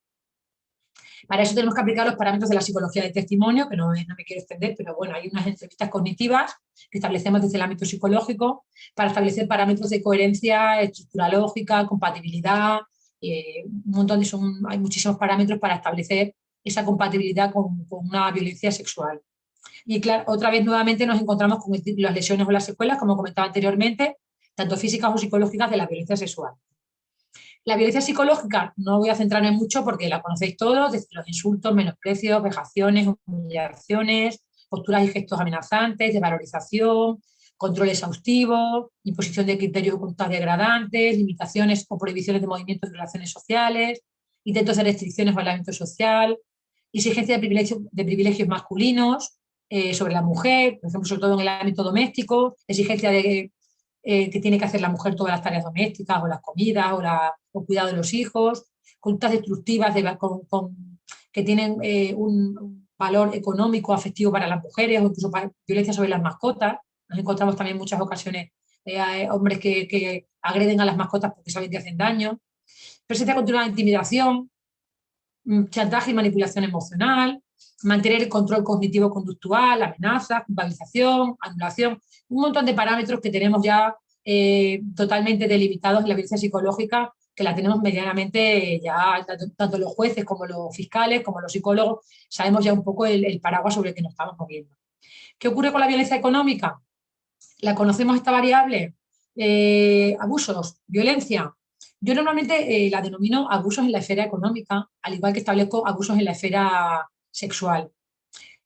Para eso tenemos que aplicar los parámetros de la psicología del testimonio, que no me quiero extender, pero bueno, hay unas entrevistas cognitivas que establecemos desde el ámbito psicológico para establecer parámetros de coherencia, estructura lógica, compatibilidad, un montón hay muchísimos parámetros para establecer esa compatibilidad con una violencia sexual. Y claro, otra vez nuevamente nos encontramos con las lesiones o las secuelas, como comentaba anteriormente, tanto físicas o psicológicas de la violencia sexual. La violencia psicológica no voy a centrarme mucho porque la conocéis todos, desde los insultos, menosprecios, vejaciones, humillaciones, posturas y gestos amenazantes, desvalorización, control exhaustivo, imposición de criterios o conductas degradantes, limitaciones o prohibiciones de movimientos y relaciones sociales, intentos de restricciones o aislamiento social, exigencia de privilegios masculinos sobre la mujer, por ejemplo, sobre todo en el ámbito doméstico, exigencia de que tiene que hacer la mujer todas las tareas domésticas, o las comidas, o cuidado de los hijos, conductas destructivas que tienen un valor económico, afectivo para las mujeres, o incluso violencia sobre las mascotas. Nos encontramos también en muchas ocasiones hombres que agreden a las mascotas porque saben que hacen daño. Presencia continua de intimidación, chantaje y manipulación emocional, mantener el control cognitivo-conductual, amenazas, culpabilización, anulación, un montón de parámetros que tenemos ya totalmente delimitados en la violencia psicológica, que la tenemos medianamente ya, tanto los jueces como los fiscales, como los psicólogos, sabemos ya un poco el paraguas sobre el que nos estamos moviendo. ¿Qué ocurre con la violencia económica? ¿La conocemos esta variable? Abusos, violencia. Yo normalmente la denomino abusos en la esfera económica, al igual que establezco abusos en la esfera sexual.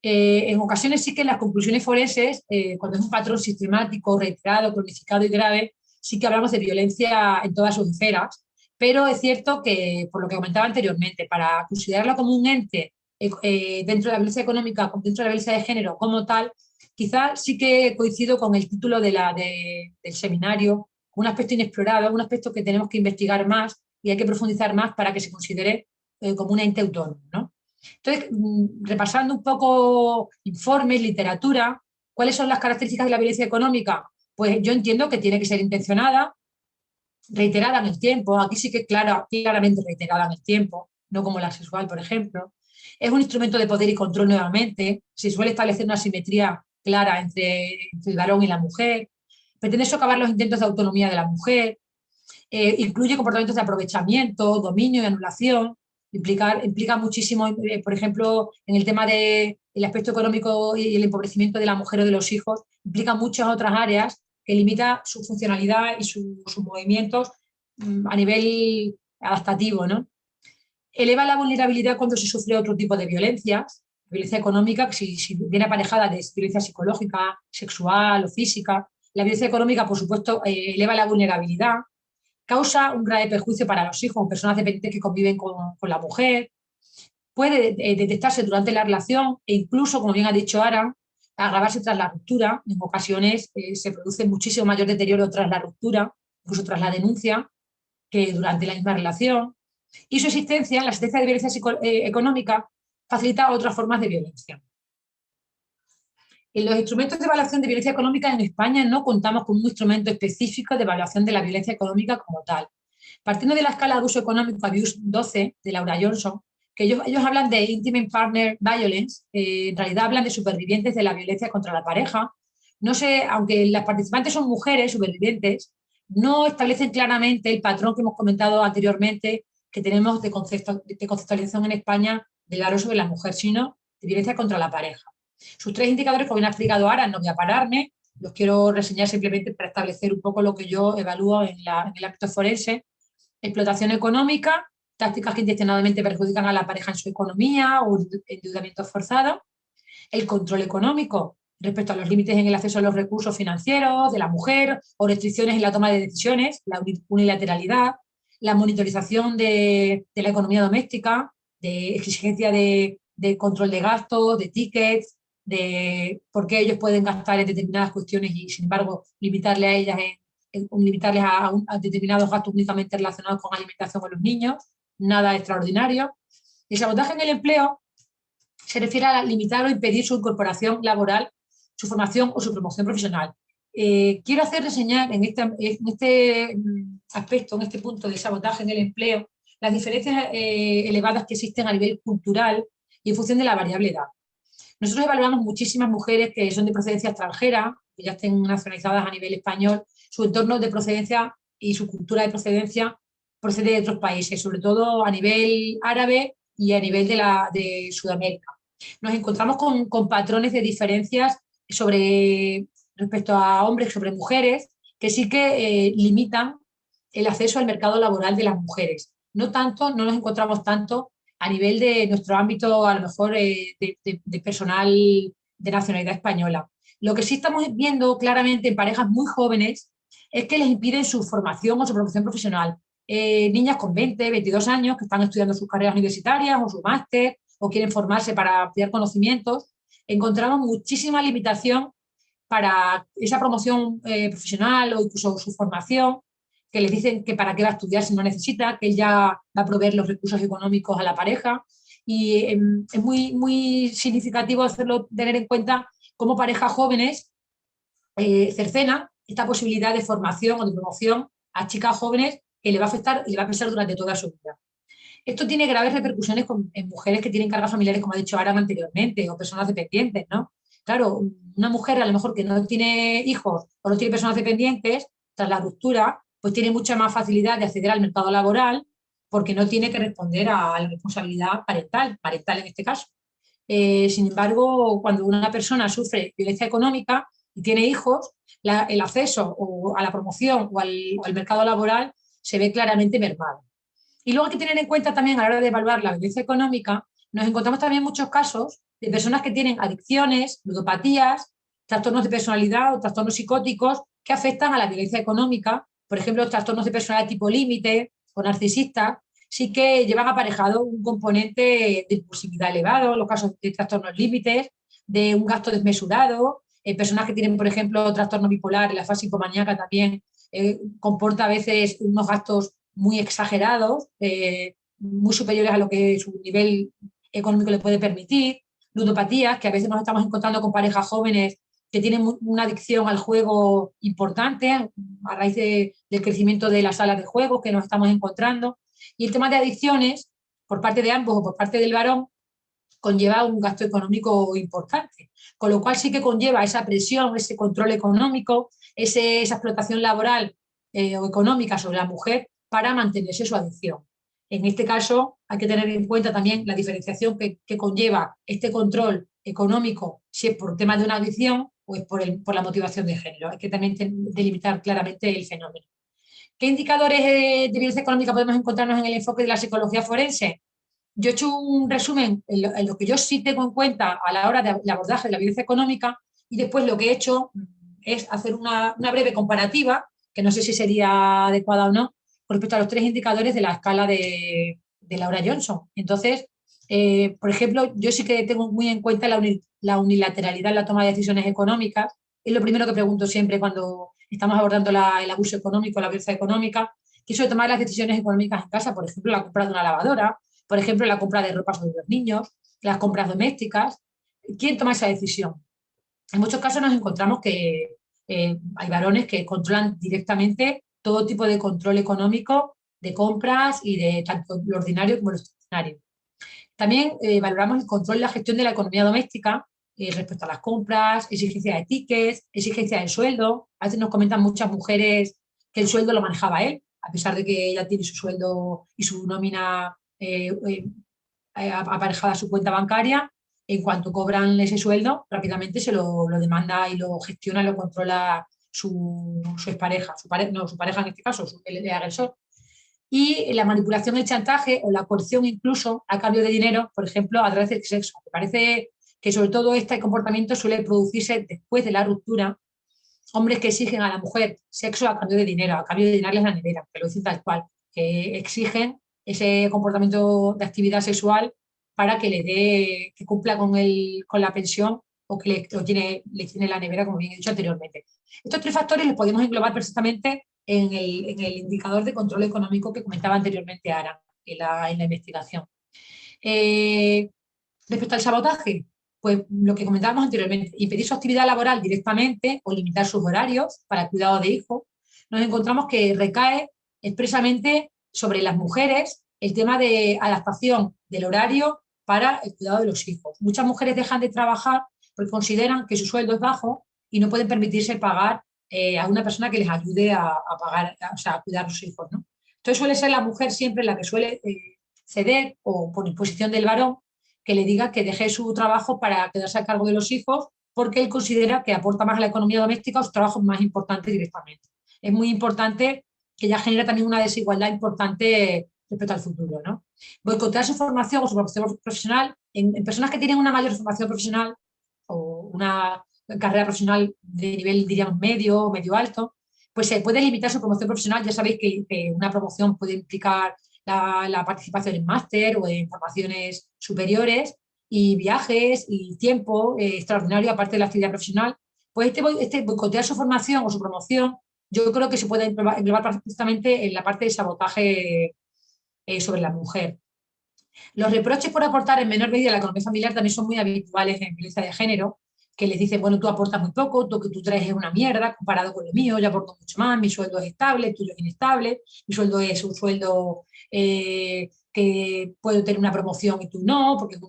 En ocasiones sí que en las conclusiones forenses, cuando es un patrón sistemático, reiterado, cronificado y grave, sí que hablamos de violencia en todas sus esferas, pero es cierto que, por lo que comentaba anteriormente, para considerarla como un ente dentro de la violencia económica, dentro de la violencia de género como tal, quizás sí que coincido con el título del seminario, un aspecto inexplorado, un aspecto que tenemos que investigar más y hay que profundizar más para que se considere como un ente autónomo, ¿no? Entonces, repasando un poco informes, literatura, ¿cuáles son las características de la violencia económica? Pues yo entiendo que tiene que ser intencionada, reiterada en el tiempo, aquí sí que es claramente reiterada en el tiempo, no como la sexual, por ejemplo. Es un instrumento de poder y control nuevamente, se suele establecer una simetría clara entre el varón y la mujer, pretende socavar los intentos de autonomía de la mujer, incluye comportamientos de aprovechamiento, dominio y anulación, implica muchísimo, por ejemplo, en el tema del aspecto económico y el empobrecimiento de la mujer o de los hijos, implica muchas otras áreas que limita su funcionalidad y sus movimientos a nivel adaptativo, ¿no? Eleva la vulnerabilidad cuando se sufre otro tipo de violencia económica, que si viene aparejada de violencia psicológica, sexual o física. La violencia económica, por supuesto, eleva la vulnerabilidad, causa un grave perjuicio para los hijos, personas dependientes que conviven con la mujer, puede detectarse durante la relación e incluso, como bien ha dicho Ara, agravarse tras la ruptura. En ocasiones se produce muchísimo mayor deterioro tras la ruptura, incluso tras la denuncia, que durante la misma relación. Y su existencia, la existencia de violencia económica, facilita otras formas de violencia. En los instrumentos de evaluación de violencia económica en España no contamos con un instrumento específico de evaluación de la violencia económica como tal. Partiendo de la escala de abuso económico Abuse 12 de Laura Johnson, que ellos hablan de Intimate Partner Violence, en realidad hablan de supervivientes de la violencia contra la pareja. No sé, aunque las participantes son mujeres supervivientes, no establecen claramente el patrón que hemos comentado anteriormente que tenemos de conceptualización en España del varón sobre la mujer, sino de violencia contra la pareja. Sus tres indicadores, como bien ha explicado ahora, no voy a pararme, los quiero reseñar simplemente para establecer un poco lo que yo evalúo en el ámbito forense. Explotación económica, tácticas que intencionadamente perjudican a la pareja en su economía o endeudamiento forzado. El control económico respecto a los límites en el acceso a los recursos financieros de la mujer o restricciones en la toma de decisiones, la unilateralidad, la monitorización de la economía doméstica, de exigencia de control de gastos, de tickets, de por qué ellos pueden gastar en determinadas cuestiones y, sin embargo, limitarle a ellas limitarles a determinados gastos únicamente relacionados con alimentación de los niños, nada extraordinario. El sabotaje en el empleo se refiere a limitar o impedir su incorporación laboral, su formación o su promoción profesional. Quiero hacer reseñar en este aspecto, en este punto de sabotaje en el empleo, las diferencias elevadas que existen a nivel cultural y en función de la variable edad. Nosotros evaluamos muchísimas mujeres que son de procedencia extranjera, que ya estén nacionalizadas a nivel español, su entorno de procedencia y su cultura de procedencia procede de otros países, sobre todo a nivel árabe y a nivel de Sudamérica. Nos encontramos con patrones de diferencias respecto a hombres sobre mujeres que sí que limitan el acceso al mercado laboral de las mujeres. No nos encontramos tanto a nivel de nuestro ámbito, a lo mejor de personal de nacionalidad española. Lo que sí estamos viendo claramente en parejas muy jóvenes es que les impiden su formación o su promoción profesional. Niñas con 20, 22 años que están estudiando sus carreras universitarias o su máster o quieren formarse para ampliar conocimientos, encontramos muchísima limitación para esa promoción profesional o incluso su formación, que les dicen que para qué va a estudiar si no necesita, que él ya va a proveer los recursos económicos a la pareja. Y es muy significativo hacerlo, tener en cuenta cómo parejas jóvenes cercenan esta posibilidad de formación o de promoción a chicas jóvenes que le va a afectar y le va a pesar durante toda su vida. Esto tiene graves repercusiones en mujeres que tienen cargas familiares, como ha dicho Aran anteriormente, o personas dependientes, ¿no? Claro, una mujer a lo mejor que no tiene hijos o no tiene personas dependientes, tras la ruptura, pues tiene mucha más facilidad de acceder al mercado laboral porque no tiene que responder a la responsabilidad parental en este caso. Sin embargo, cuando una persona sufre violencia económica y tiene hijos, el acceso a la promoción o al mercado laboral se ve claramente mermado. Y luego hay que tener en cuenta también a la hora de evaluar la violencia económica, nos encontramos también muchos casos de personas que tienen adicciones, ludopatías, trastornos de personalidad o trastornos psicóticos que afectan a la violencia económica, por ejemplo, trastornos de personalidad tipo límite o narcisista, sí que llevan aparejado un componente de impulsividad elevado, los casos de trastornos límites, de un gasto desmesurado, personas que tienen, por ejemplo, trastorno bipolar, la fase hipomaníaca también comporta a veces unos gastos muy exagerados, muy superiores a lo que su nivel económico le puede permitir, ludopatías, que a veces nos estamos encontrando con parejas jóvenes que tienen una adicción al juego importante a raíz del crecimiento de las salas de juego que nos estamos encontrando. Y el tema de adicciones, por parte de ambos o por parte del varón, conlleva un gasto económico importante, con lo cual sí que conlleva esa presión, ese control económico, esa explotación laboral o económica sobre la mujer para mantenerse su adicción. En este caso hay que tener en cuenta también la diferenciación que conlleva este control económico, si es por tema de una adicción o es por la motivación de género. Hay que también delimitar claramente el fenómeno. ¿Qué indicadores de violencia económica podemos encontrarnos en el enfoque de la psicología forense? Yo he hecho un resumen en lo que yo sí tengo en cuenta a la hora de abordaje de la violencia económica y después lo que he hecho es hacer una breve comparativa, que no sé si sería adecuada o no, con respecto a los 3 indicadores de la escala de Laura Johnson. Entonces, por ejemplo, yo sí que tengo muy en cuenta la unilateralidad en la toma de decisiones económicas. Es lo primero que pregunto siempre cuando estamos abordando el abuso económico, la violencia económica, que eso de tomar las decisiones económicas en casa, por ejemplo, la compra de una lavadora, por ejemplo, la compra de ropa sobre los niños, las compras domésticas. ¿Quién toma esa decisión? En muchos casos nos encontramos que hay varones que controlan directamente todo tipo de control económico de compras y de tanto lo ordinario como lo extraordinario. También valoramos el control y la gestión de la economía doméstica respecto a las compras, exigencia de tickets, exigencia del sueldo. A veces nos comentan muchas mujeres que el sueldo lo manejaba él, a pesar de que ella tiene su sueldo y su nómina aparejada a su cuenta bancaria. En cuanto cobran ese sueldo, rápidamente se lo demanda y lo gestiona, lo controla su expareja, no, su pareja en este caso, el agresor. Y la manipulación, el chantaje o la coerción incluso a cambio de dinero, por ejemplo, a través del sexo. Me parece que sobre todo este comportamiento suele producirse después de la ruptura. Hombres que exigen a la mujer sexo a cambio de dinero, a cambio de llenarles la nevera, que lo dicen tal cual, que exigen ese comportamiento de actividad sexual para que le dé, que cumpla con la pensión o que le tiene la nevera, como bien he dicho anteriormente. Estos 3 factores los podemos englobar perfectamente en el indicador de control económico que comentaba anteriormente Ara en la investigación. Respecto al sabotaje, pues lo que comentábamos anteriormente, impedir su actividad laboral directamente o limitar sus horarios para el cuidado de hijos, nos encontramos que recae expresamente sobre las mujeres el tema de adaptación del horario para el cuidado de los hijos. Muchas mujeres dejan de trabajar porque consideran que su sueldo es bajo y no pueden permitirse pagar a una persona que les ayude a pagar, o sea, a cuidar a los hijos, ¿no? Entonces suele ser la mujer siempre la que suele ceder o por imposición del varón que le diga que deje su trabajo para quedarse a cargo de los hijos porque él considera que aporta más a la economía doméstica o su trabajo es más importante directamente. Es muy importante que ya genera también una desigualdad importante respecto al futuro, ¿no? Boicotear su formación o su formación profesional en personas que tienen una mayor formación profesional o una carrera profesional de nivel, diríamos, medio o medio alto, pues se puede limitar su promoción profesional. Ya sabéis que una promoción puede implicar la participación en máster o en formaciones superiores y viajes y tiempo extraordinario aparte de la actividad profesional. Pues este boicotear su formación o su promoción, yo creo que se puede englobar perfectamente en la parte de sabotaje sobre la mujer. Los reproches por aportar en menor medida a la economía familiar también son muy habituales en violencia de género, que les dicen, bueno, tú aportas muy poco, lo que tú traes es una mierda comparado con lo mío, yo aporto mucho más, mi sueldo es estable, el tuyo es inestable, mi sueldo es un sueldo que puedo tener una promoción y tú no, porque es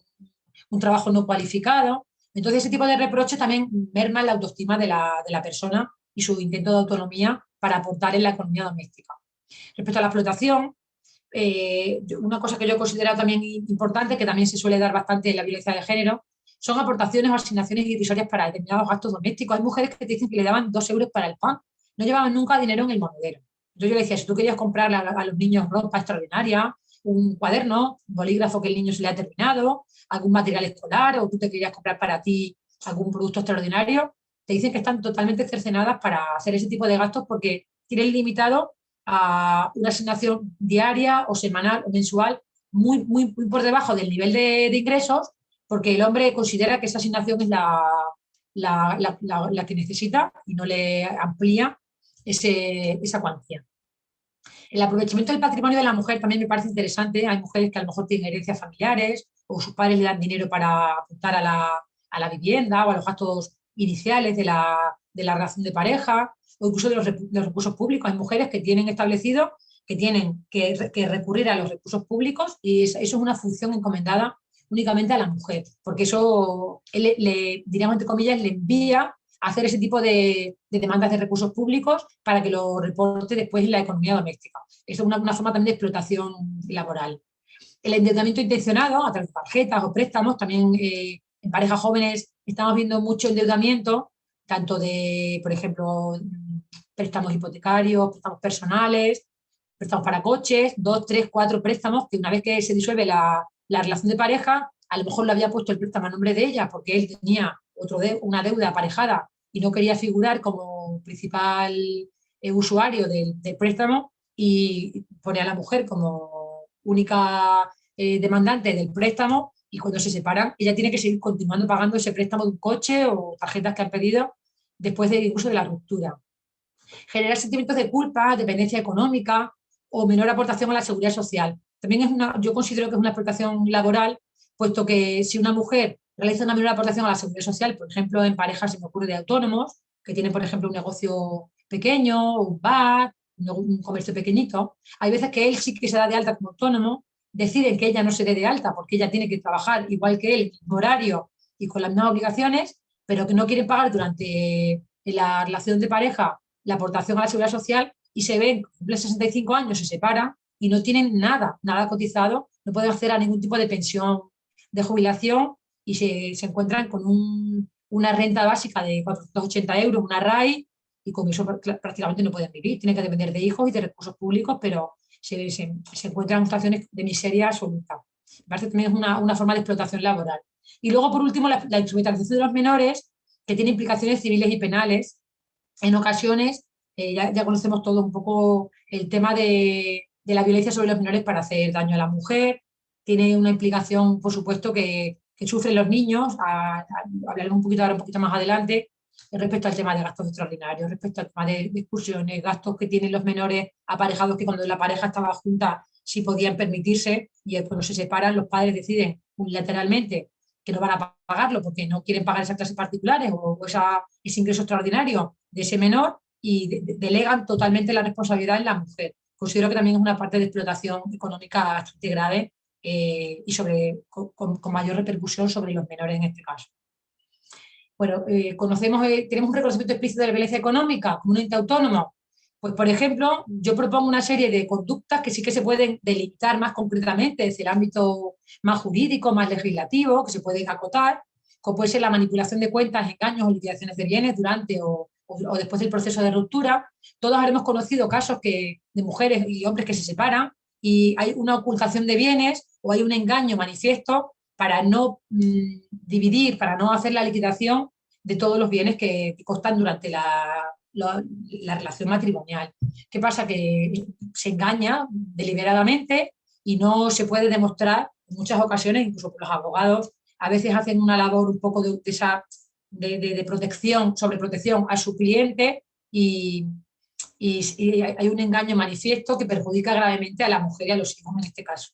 un trabajo no cualificado. Entonces, ese tipo de reproches también merman la autoestima de la persona y su intento de autonomía para aportar en la economía doméstica. Respecto a la explotación, una cosa que yo considero también importante, que también se suele dar bastante en la violencia de género, son aportaciones o asignaciones irrisorias para determinados gastos domésticos. Hay mujeres que te dicen que le daban 2 euros para el pan, no llevaban nunca dinero en el monedero. Entonces yo le decía, si tú querías comprarle a los niños ropa extraordinaria, un cuaderno, un bolígrafo que el niño se le ha terminado, algún material escolar, o tú te querías comprar para ti algún producto extraordinario, te dicen que están totalmente cercenadas para hacer ese tipo de gastos porque tienen limitado a una asignación diaria o semanal o mensual muy por debajo del nivel de ingresos, porque el hombre considera que esa asignación es la que necesita y no le amplía esa cuantía. El aprovechamiento del patrimonio de la mujer también me parece interesante. Hay mujeres que a lo mejor tienen herencias familiares o sus padres le dan dinero para apuntar a la vivienda o a los gastos iniciales de la relación de pareja o incluso de los recursos públicos. Hay mujeres que tienen establecido que tienen que recurrir a los recursos públicos y eso es una función encomendada únicamente a la mujer, porque eso, diríamos entre comillas, le envía hacer ese tipo de demandas de recursos públicos para que lo reporte después en la economía doméstica. Eso es una forma también de explotación laboral. El endeudamiento intencionado a través de tarjetas o préstamos, también en parejas jóvenes estamos viendo mucho endeudamiento, tanto de, por ejemplo, préstamos hipotecarios, préstamos personales, préstamos para coches, 2, 3, 4 préstamos que una vez que se disuelve la relación de pareja, a lo mejor le había puesto el préstamo a nombre de ella porque él tenía una deuda aparejada y no quería figurar como principal usuario del préstamo y pone a la mujer como única demandante del préstamo y cuando se separan ella tiene que seguir continuando pagando ese préstamo de un coche o tarjetas que han pedido después de incluso de la ruptura. Generar sentimientos de culpa, dependencia económica o menor aportación a la seguridad social. También yo considero que es una explotación laboral, puesto que si una mujer realiza una menor aportación a la seguridad social, por ejemplo, en parejas se me ocurre de autónomos, que tienen, por ejemplo, un negocio pequeño, un bar, un comercio pequeñito, hay veces que él sí que se da de alta como autónomo, deciden que ella no se dé de alta porque ella tiene que trabajar igual que él, en el mismo horario y con las mismas obligaciones, pero que no quieren pagar durante la relación de pareja la aportación a la seguridad social y se ven, cumplen 65 años, se separan y no tienen nada cotizado, no pueden acceder a ningún tipo de pensión de jubilación y se encuentran con una renta básica de 480 euros, una RAI, y con eso prácticamente no pueden vivir. Tienen que depender de hijos y de recursos públicos, pero se encuentran en situaciones de miseria absoluta. Me parece que también es una forma de explotación laboral. Y luego, por último, la instrumentalización de los menores, que tiene implicaciones civiles y penales. En ocasiones, ya conocemos todos un poco el tema de la violencia sobre los menores para hacer daño a la mujer. Tiene una implicación, por supuesto, que sufren los niños. Hablaremos un poquito ahora, un poquito más adelante, respecto al tema de gastos extraordinarios, respecto al tema de excursiones, gastos que tienen los menores aparejados que cuando la pareja estaba junta sí podían permitirse y cuando se separan los padres deciden unilateralmente que no van a pagarlo porque no quieren pagar esas clases particulares o ese ingreso extraordinario de ese menor y delegan totalmente la responsabilidad en la mujer. Considero que también es una parte de explotación económica bastante grave y con mayor repercusión sobre los menores en este caso. Bueno, tenemos un reconocimiento explícito de la violencia económica como un ente autónomo. Pues, por ejemplo, yo propongo una serie de conductas que sí que se pueden delimitar más concretamente desde el ámbito más jurídico, más legislativo, que se pueden acotar, como puede ser la manipulación de cuentas, engaños o liquidaciones de bienes durante o después del proceso de ruptura. Todos habremos conocido casos de mujeres y hombres que se separan y hay una ocultación de bienes o hay un engaño manifiesto para no dividir, para no hacer la liquidación de todos los bienes que costan durante la relación matrimonial. ¿Qué pasa? Que se engaña deliberadamente y no se puede demostrar en muchas ocasiones, incluso los abogados a veces hacen una labor un poco de protección, sobreprotección a su cliente y hay un engaño manifiesto que perjudica gravemente a la mujer y a los hijos en este caso.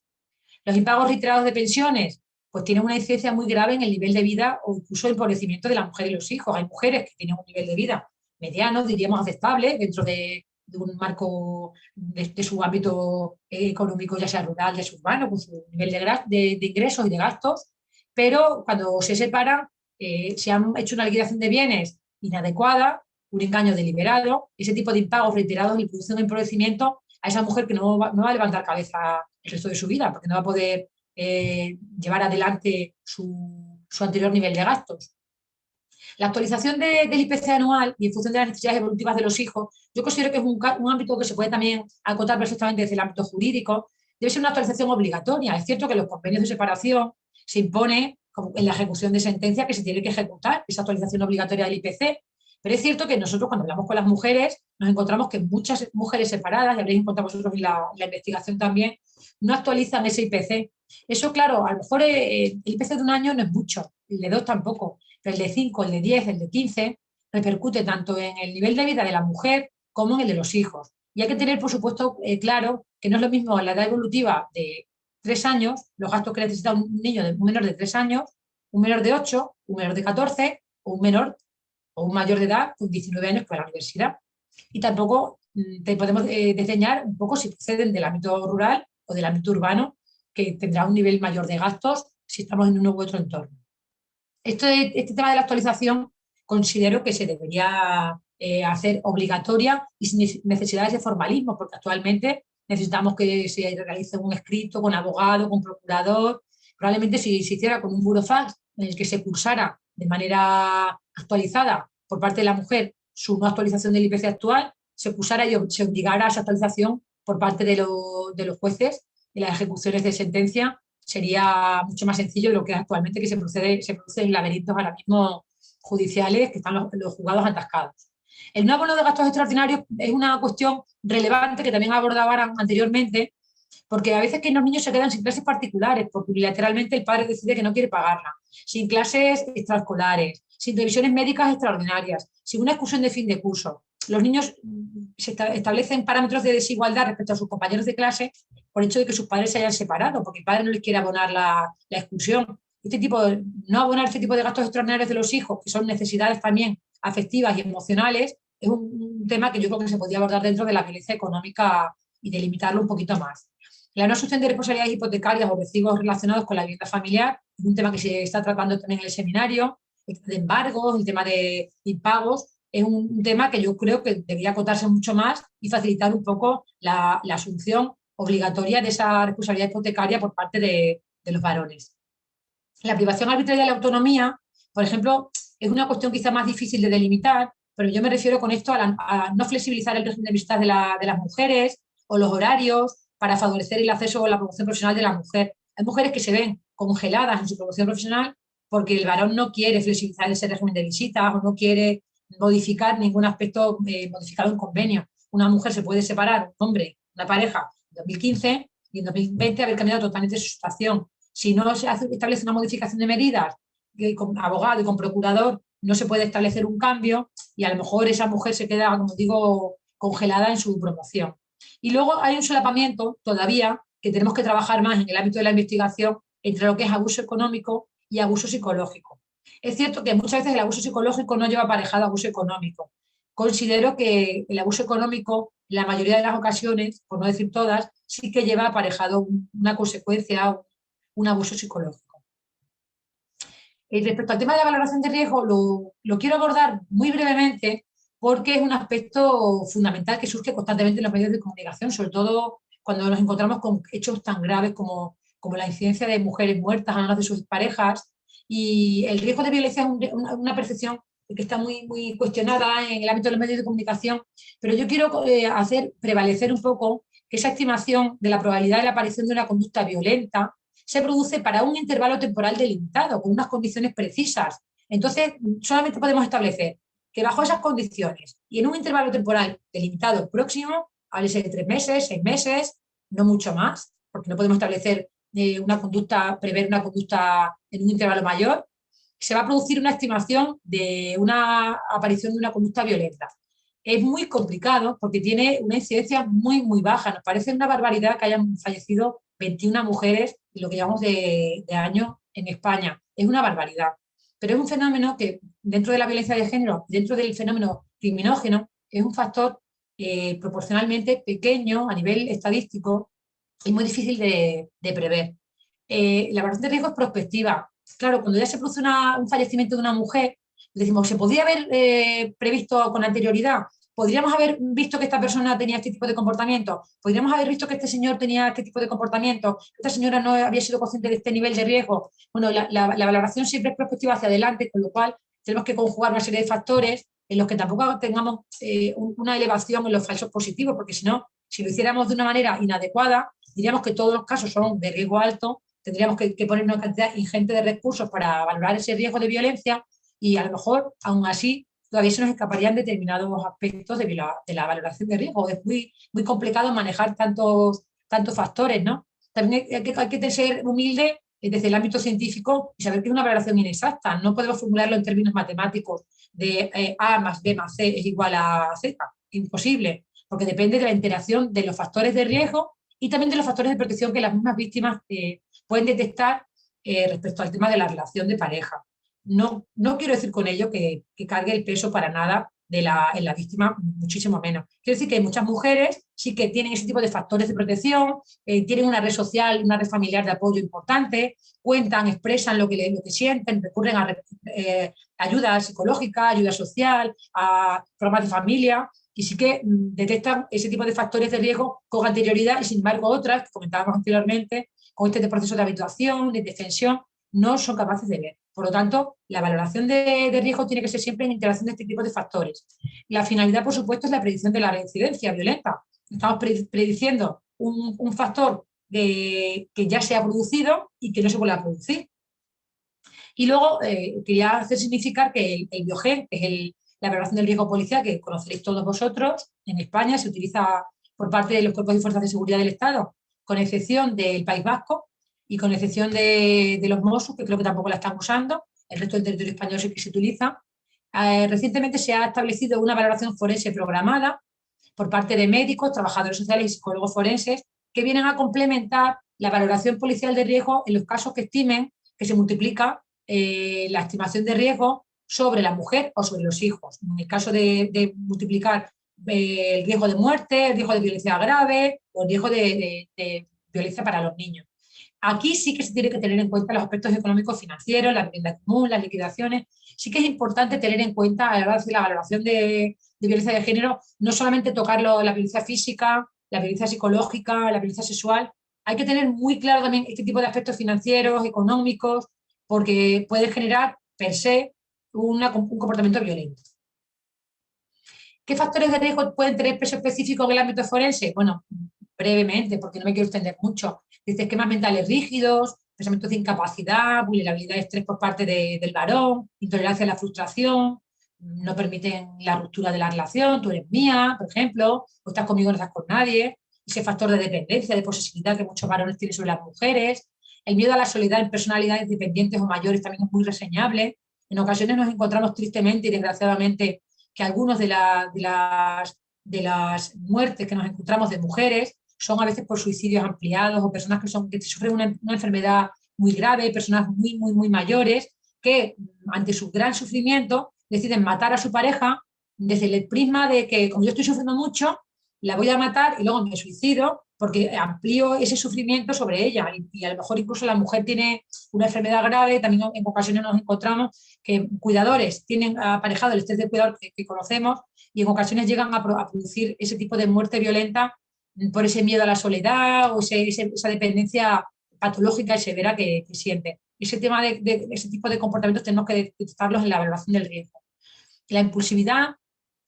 Los impagos reiterados de pensiones pues tienen una incidencia muy grave en el nivel de vida o incluso el empobrecimiento de la mujer y los hijos. Hay mujeres que tienen un nivel de vida mediano, diríamos aceptable, dentro de un marco de su ámbito económico, ya sea rural, ya sea urbano, con su nivel de ingresos y de gastos, pero cuando se separan, se han hecho una liquidación de bienes inadecuada un engaño deliberado, ese tipo de impagos reiterados y produce un empobrecimiento a esa mujer que no va a levantar cabeza el resto de su vida, porque no va a poder llevar adelante su anterior nivel de gastos. La actualización del IPC anual y en función de las necesidades evolutivas de los hijos, yo considero que es un ámbito que se puede también acotar perfectamente desde el ámbito jurídico. Debe ser una actualización obligatoria. Es cierto que los convenios de separación se impone en la ejecución de sentencia que se tiene que ejecutar esa actualización obligatoria del IPC. Pero es cierto que nosotros cuando hablamos con las mujeres nos encontramos que muchas mujeres separadas, y habréis encontrado vosotros en la investigación también, no actualizan ese IPC. Eso, claro, a lo mejor el IPC de un año no es mucho, el de dos tampoco, pero el de 5, el de 10, el de 15 repercute tanto en el nivel de vida de la mujer como en el de los hijos. Y hay que tener, por supuesto, claro que no es lo mismo la edad evolutiva de 3 años, los gastos que necesita un niño, un menor de 3 años, un menor de 8, un menor de 14 o un menor o un mayor de edad con 19 años que va a la universidad. Y tampoco te podemos diseñar un poco si proceden del ámbito rural o del ámbito urbano, que tendrá un nivel mayor de gastos si estamos en uno u otro entorno. Este tema de la actualización considero que se debería hacer obligatoria y sin necesidades de formalismo, porque actualmente necesitamos que se realice un escrito con abogado, con procurador. Probablemente si se hiciera con un burofax en el que se cursara de manera actualizada por parte de la mujer su no actualización del IPC actual, se cursara y se obligara a esa actualización por parte de los jueces en las ejecuciones de sentencia, sería mucho más sencillo de lo que es actualmente, que se produce en laberintos ahora mismo judiciales, que están los juzgados atascados. El no abono de gastos extraordinarios es una cuestión relevante que también abordaba anteriormente, porque a veces que los niños se quedan sin clases particulares, porque unilateralmente el padre decide que no quiere pagarla, sin clases extraescolares, sin revisiones médicas extraordinarias, sin una excursión de fin de curso. Los niños se establecen parámetros de desigualdad respecto a sus compañeros de clase por el hecho de que sus padres se hayan separado, porque el padre no les quiere abonar la excursión. No abonar este tipo de gastos extraordinarios de los hijos, que son necesidades también afectivas y emocionales, es un tema que yo creo que se podría abordar dentro de la violencia económica y delimitarlo un poquito más. La no asunción de responsabilidades hipotecarias o recibos relacionados con la vivienda familiar es un tema que se está tratando también en el seminario. El tema de embargos, el tema de impagos, es un tema que yo creo que debería acotarse mucho más y facilitar un poco la asunción obligatoria de esa responsabilidad hipotecaria por parte de los varones. La privación arbitraria de la autonomía, por ejemplo, es una cuestión quizá más difícil de delimitar, pero yo me refiero con esto a no flexibilizar el régimen de visitas de las mujeres o los horarios para favorecer el acceso a la promoción profesional de la mujer. Hay mujeres que se ven congeladas en su promoción profesional porque el varón no quiere flexibilizar ese régimen de visitas o no quiere modificar ningún aspecto modificado en convenio. Una mujer se puede separar, un hombre, una pareja, en 2015 y en 2020 haber cambiado totalmente su situación. Si no se establece una modificación de medidas con abogado y con procurador, no se puede establecer un cambio y a lo mejor esa mujer se queda, como digo, congelada en su promoción. Y luego hay un solapamiento todavía que tenemos que trabajar más en el ámbito de la investigación entre lo que es abuso económico y abuso psicológico. Es cierto que muchas veces el abuso psicológico no lleva aparejado abuso económico. Considero que el abuso económico, en la mayoría de las ocasiones, por no decir todas, sí que lleva aparejado una consecuencia, un abuso psicológico. Respecto al tema de la valoración de riesgo, lo quiero abordar muy brevemente porque es un aspecto fundamental que surge constantemente en los medios de comunicación, sobre todo cuando nos encontramos con hechos tan graves como la incidencia de mujeres muertas a manos de sus parejas. Y el riesgo de violencia es una percepción que está muy cuestionada en el ámbito de los medios de comunicación, pero yo quiero hacer prevalecer un poco que esa estimación de la probabilidad de la aparición de una conducta violenta se produce para un intervalo temporal delimitado, con unas condiciones precisas. Entonces, solamente podemos establecer que bajo esas condiciones y en un intervalo temporal delimitado próximo, háblese de 3 meses, 6 meses, no mucho más, porque no podemos establecer prever una conducta en un intervalo mayor, se va a producir una estimación de una aparición de una conducta violenta. Es muy complicado porque tiene una incidencia muy baja. Nos parece una barbaridad que hayan fallecido 21 mujeres en lo que llamamos de año en España. Es una barbaridad. Pero es un fenómeno que dentro de la violencia de género, dentro del fenómeno criminógeno, es un factor proporcionalmente pequeño a nivel estadístico y muy difícil de prever. La evaluación de riesgo es prospectiva. Claro, cuando ya se produce un fallecimiento de una mujer, decimos, ¿se podría haber previsto con anterioridad? ¿Podríamos haber visto que esta persona tenía este tipo de comportamiento? ¿Podríamos haber visto que este señor tenía este tipo de comportamiento? ¿Que esta señora no había sido consciente de este nivel de riesgo? Bueno, la valoración siempre es prospectiva hacia adelante, con lo cual tenemos que conjugar una serie de factores en los que tampoco tengamos una elevación en los falsos positivos, porque si no, si lo hiciéramos de una manera inadecuada, diríamos que todos los casos son de riesgo alto, tendríamos que poner una cantidad ingente de recursos para valorar ese riesgo de violencia y a lo mejor, aún así, todavía se nos escaparían determinados aspectos de la valoración de riesgo. Es muy complicado manejar tantos factores, ¿no? También hay que ser humilde desde el ámbito científico y saber que es una valoración inexacta. No podemos formularlo en términos matemáticos de A más B más C es igual a Z. Imposible, porque depende de la interacción de los factores de riesgo y también de los factores de protección que las mismas víctimas pueden detectar respecto al tema de la relación de pareja. No quiero decir con ello que cargue el peso para nada en la víctima, muchísimo menos. Quiero decir que muchas mujeres sí que tienen ese tipo de factores de protección, tienen una red social, una red familiar de apoyo importante, cuentan, expresan lo que sienten, recurren a ayuda psicológica, ayuda social, a programas de familia, y sí que detectan ese tipo de factores de riesgo con anterioridad y sin embargo otras, que comentábamos anteriormente, con este proceso de habituación, de defensión, no son capaces de ver. Por lo tanto, la valoración de riesgo tiene que ser siempre en interacción de este tipo de factores. La finalidad, por supuesto, es la predicción de la reincidencia violenta. Estamos prediciendo un factor que ya se ha producido y que no se vuelve a producir. Y luego quería hacer significar que el Biogen, que es la valoración del riesgo policial que conoceréis todos vosotros, en España se utiliza por parte de los cuerpos y fuerzas de seguridad del Estado, con excepción del País Vasco y con excepción de los Mossos, que creo que tampoco la están usando, el resto del territorio español sí que se utiliza. Recientemente se ha establecido una valoración forense programada por parte de médicos, trabajadores sociales y psicólogos forenses que vienen a complementar la valoración policial de riesgo en los casos que estimen que se multiplica la estimación de riesgo sobre la mujer o sobre los hijos. En el caso de multiplicar el riesgo de muerte, el riesgo de violencia grave o el riesgo de violencia para los niños. Aquí sí que se tiene que tener en cuenta los aspectos económicos financieros, la vivienda común, las liquidaciones. Sí que es importante tener en cuenta a la hora de hacer la valoración de violencia de género, no solamente tocar la violencia física, la violencia psicológica, la violencia sexual. Hay que tener muy claro también este tipo de aspectos financieros, económicos, porque puede generar per se un comportamiento violento. ¿Qué factores de riesgo pueden tener peso específico en el ámbito forense? Bueno, brevemente, porque no me quiero extender mucho. Dice esquemas mentales rígidos, pensamientos de incapacidad, vulnerabilidad y estrés por parte del varón, intolerancia a la frustración, no permiten la ruptura de la relación, tú eres mía, por ejemplo, o estás conmigo, no estás con nadie, ese factor de dependencia, de posesividad que muchos varones tienen sobre las mujeres, el miedo a la soledad en personalidades dependientes o mayores también es muy reseñable. En ocasiones nos encontramos tristemente y desgraciadamente que algunos de las muertes que nos encontramos de mujeres son a veces por suicidios ampliados o personas que sufren una enfermedad muy grave, personas muy mayores que ante su gran sufrimiento deciden matar a su pareja desde el prisma de que como yo estoy sufriendo mucho, la voy a matar y luego me suicido porque amplío ese sufrimiento sobre ella y a lo mejor incluso la mujer tiene una enfermedad grave, también en ocasiones nos encontramos que cuidadores tienen aparejado el estrés de cuidador que conocemos y en ocasiones llegan a producir ese tipo de muerte violenta por ese miedo a la soledad o esa dependencia patológica y severa que sienten. Ese tipo de comportamientos tenemos que detectarlos en la evaluación del riesgo. La impulsividad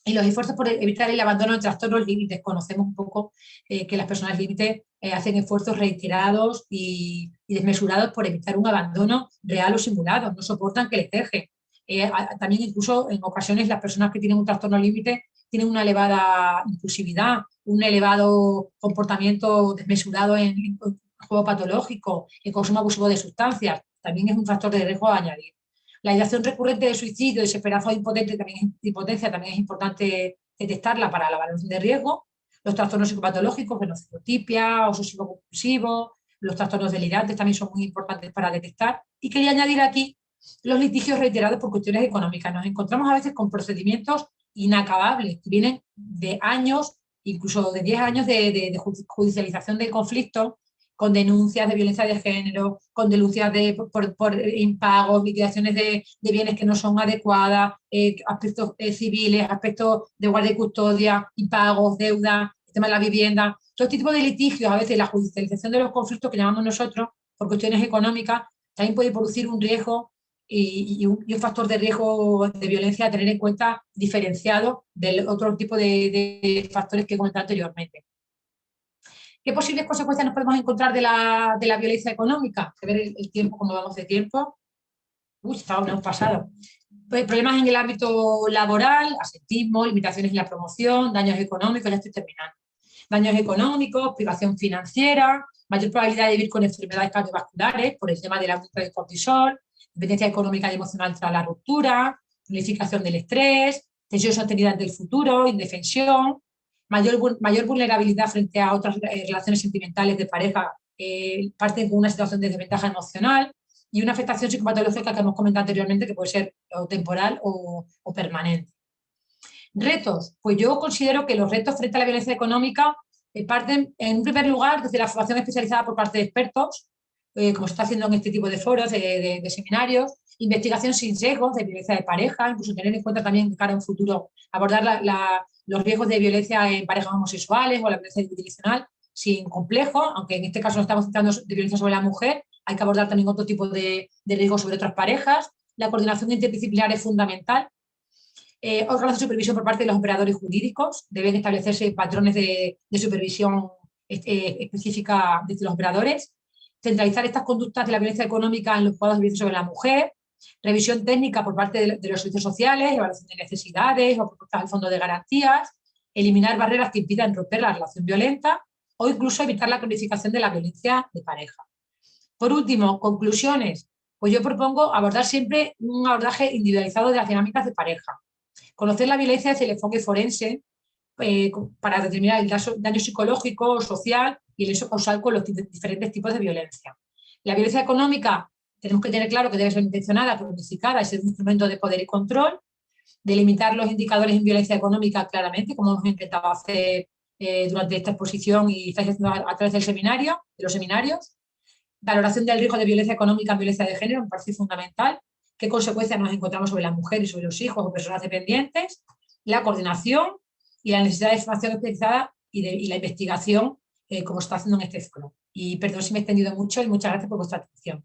y los esfuerzos por evitar el abandono de trastornos límites. Conocemos un poco que las personas límites hacen esfuerzos reiterados y desmesurados por evitar un abandono real o simulado. No soportan que les dejen. También incluso en ocasiones las personas que tienen un trastorno límite tienen una elevada impulsividad, un elevado comportamiento desmesurado en juego patológico, el consumo abusivo de sustancias. También es un factor de riesgo a añadir. La ideación recurrente de suicidio, desesperanza o impotencia también es importante detectarla para la valoración de riesgo. Los trastornos psicopatológicos, fenotipia, obsesivo compulsivo, los trastornos delirantes también son muy importantes para detectar. Y quería añadir aquí los litigios reiterados por cuestiones económicas. Nos encontramos a veces con procedimientos inacabables que vienen de años, incluso de 10 años de judicialización del conflicto con denuncias de violencia de género, con denuncias por impagos, liquidaciones de bienes que no son adecuadas, aspectos civiles, aspectos de guardia y custodia, impagos, deuda, el tema de la vivienda. Todo este tipo de litigios, a veces la judicialización de los conflictos que llamamos nosotros por cuestiones económicas, también puede producir un riesgo y un factor de riesgo de violencia a tener en cuenta diferenciado del otro tipo de factores que he comentado anteriormente. ¿Qué posibles consecuencias nos podemos encontrar de la violencia económica? Que ver el tiempo, cómo vamos de tiempo. No hemos pasado. Pues problemas en el ámbito laboral, asentismo, limitaciones en la promoción, daños económicos, ya estoy terminando. Daños económicos, privación financiera, mayor probabilidad de vivir con enfermedades cardiovasculares por el tema del aumento del cortisol, dependencia económica y emocional tras la ruptura, cronificación del estrés, tensión sostenida ante el futuro, indefensión, mayor vulnerabilidad frente a otras relaciones sentimentales de pareja, parten con una situación de desventaja emocional y una afectación psicopatológica que hemos comentado anteriormente que puede ser o temporal o permanente. Retos, pues yo considero que los retos frente a la violencia económica parten en un primer lugar desde la formación especializada por parte de expertos, como se está haciendo en este tipo de foros, de seminarios, investigación sin sesgos de violencia de pareja, incluso tener en cuenta también de cara a un futuro abordar los riesgos de violencia en parejas homosexuales o la violencia institucional sin complejo, aunque en este caso no estamos tratando de violencia sobre la mujer, hay que abordar también otro tipo de riesgos sobre otras parejas. La coordinación interdisciplinar es fundamental. Órganos de supervisión por parte de los operadores jurídicos. Deben establecerse patrones de supervisión específica de los operadores. Centralizar estas conductas de la violencia económica en los cuadros de violencia sobre la mujer. Revisión técnica por parte de los servicios sociales, evaluación de necesidades o propuestas al fondo de garantías. Eliminar barreras que impidan romper la relación violenta o incluso evitar la cronificación de la violencia de pareja. Por último, conclusiones. Pues yo propongo abordar siempre un abordaje individualizado de las dinámicas de pareja. Conocer la violencia desde el enfoque forense para determinar el daño psicológico o social y el hecho causal con los diferentes tipos de violencia. La violencia económica tenemos que tener claro que debe ser intencionada, planificada y ser un instrumento de poder y control, delimitar los indicadores en violencia económica claramente, como hemos intentado hacer durante esta exposición y estáis haciendo a través del seminario, de los seminarios. Valoración del riesgo de violencia económica en violencia de género, me parece fundamental. ¿Qué consecuencias nos encontramos sobre la mujer y sobre los hijos o personas dependientes? La coordinación y la necesidad de formación especializada y la investigación, como está haciendo en este foro. Y perdón si me he extendido mucho y muchas gracias por vuestra atención.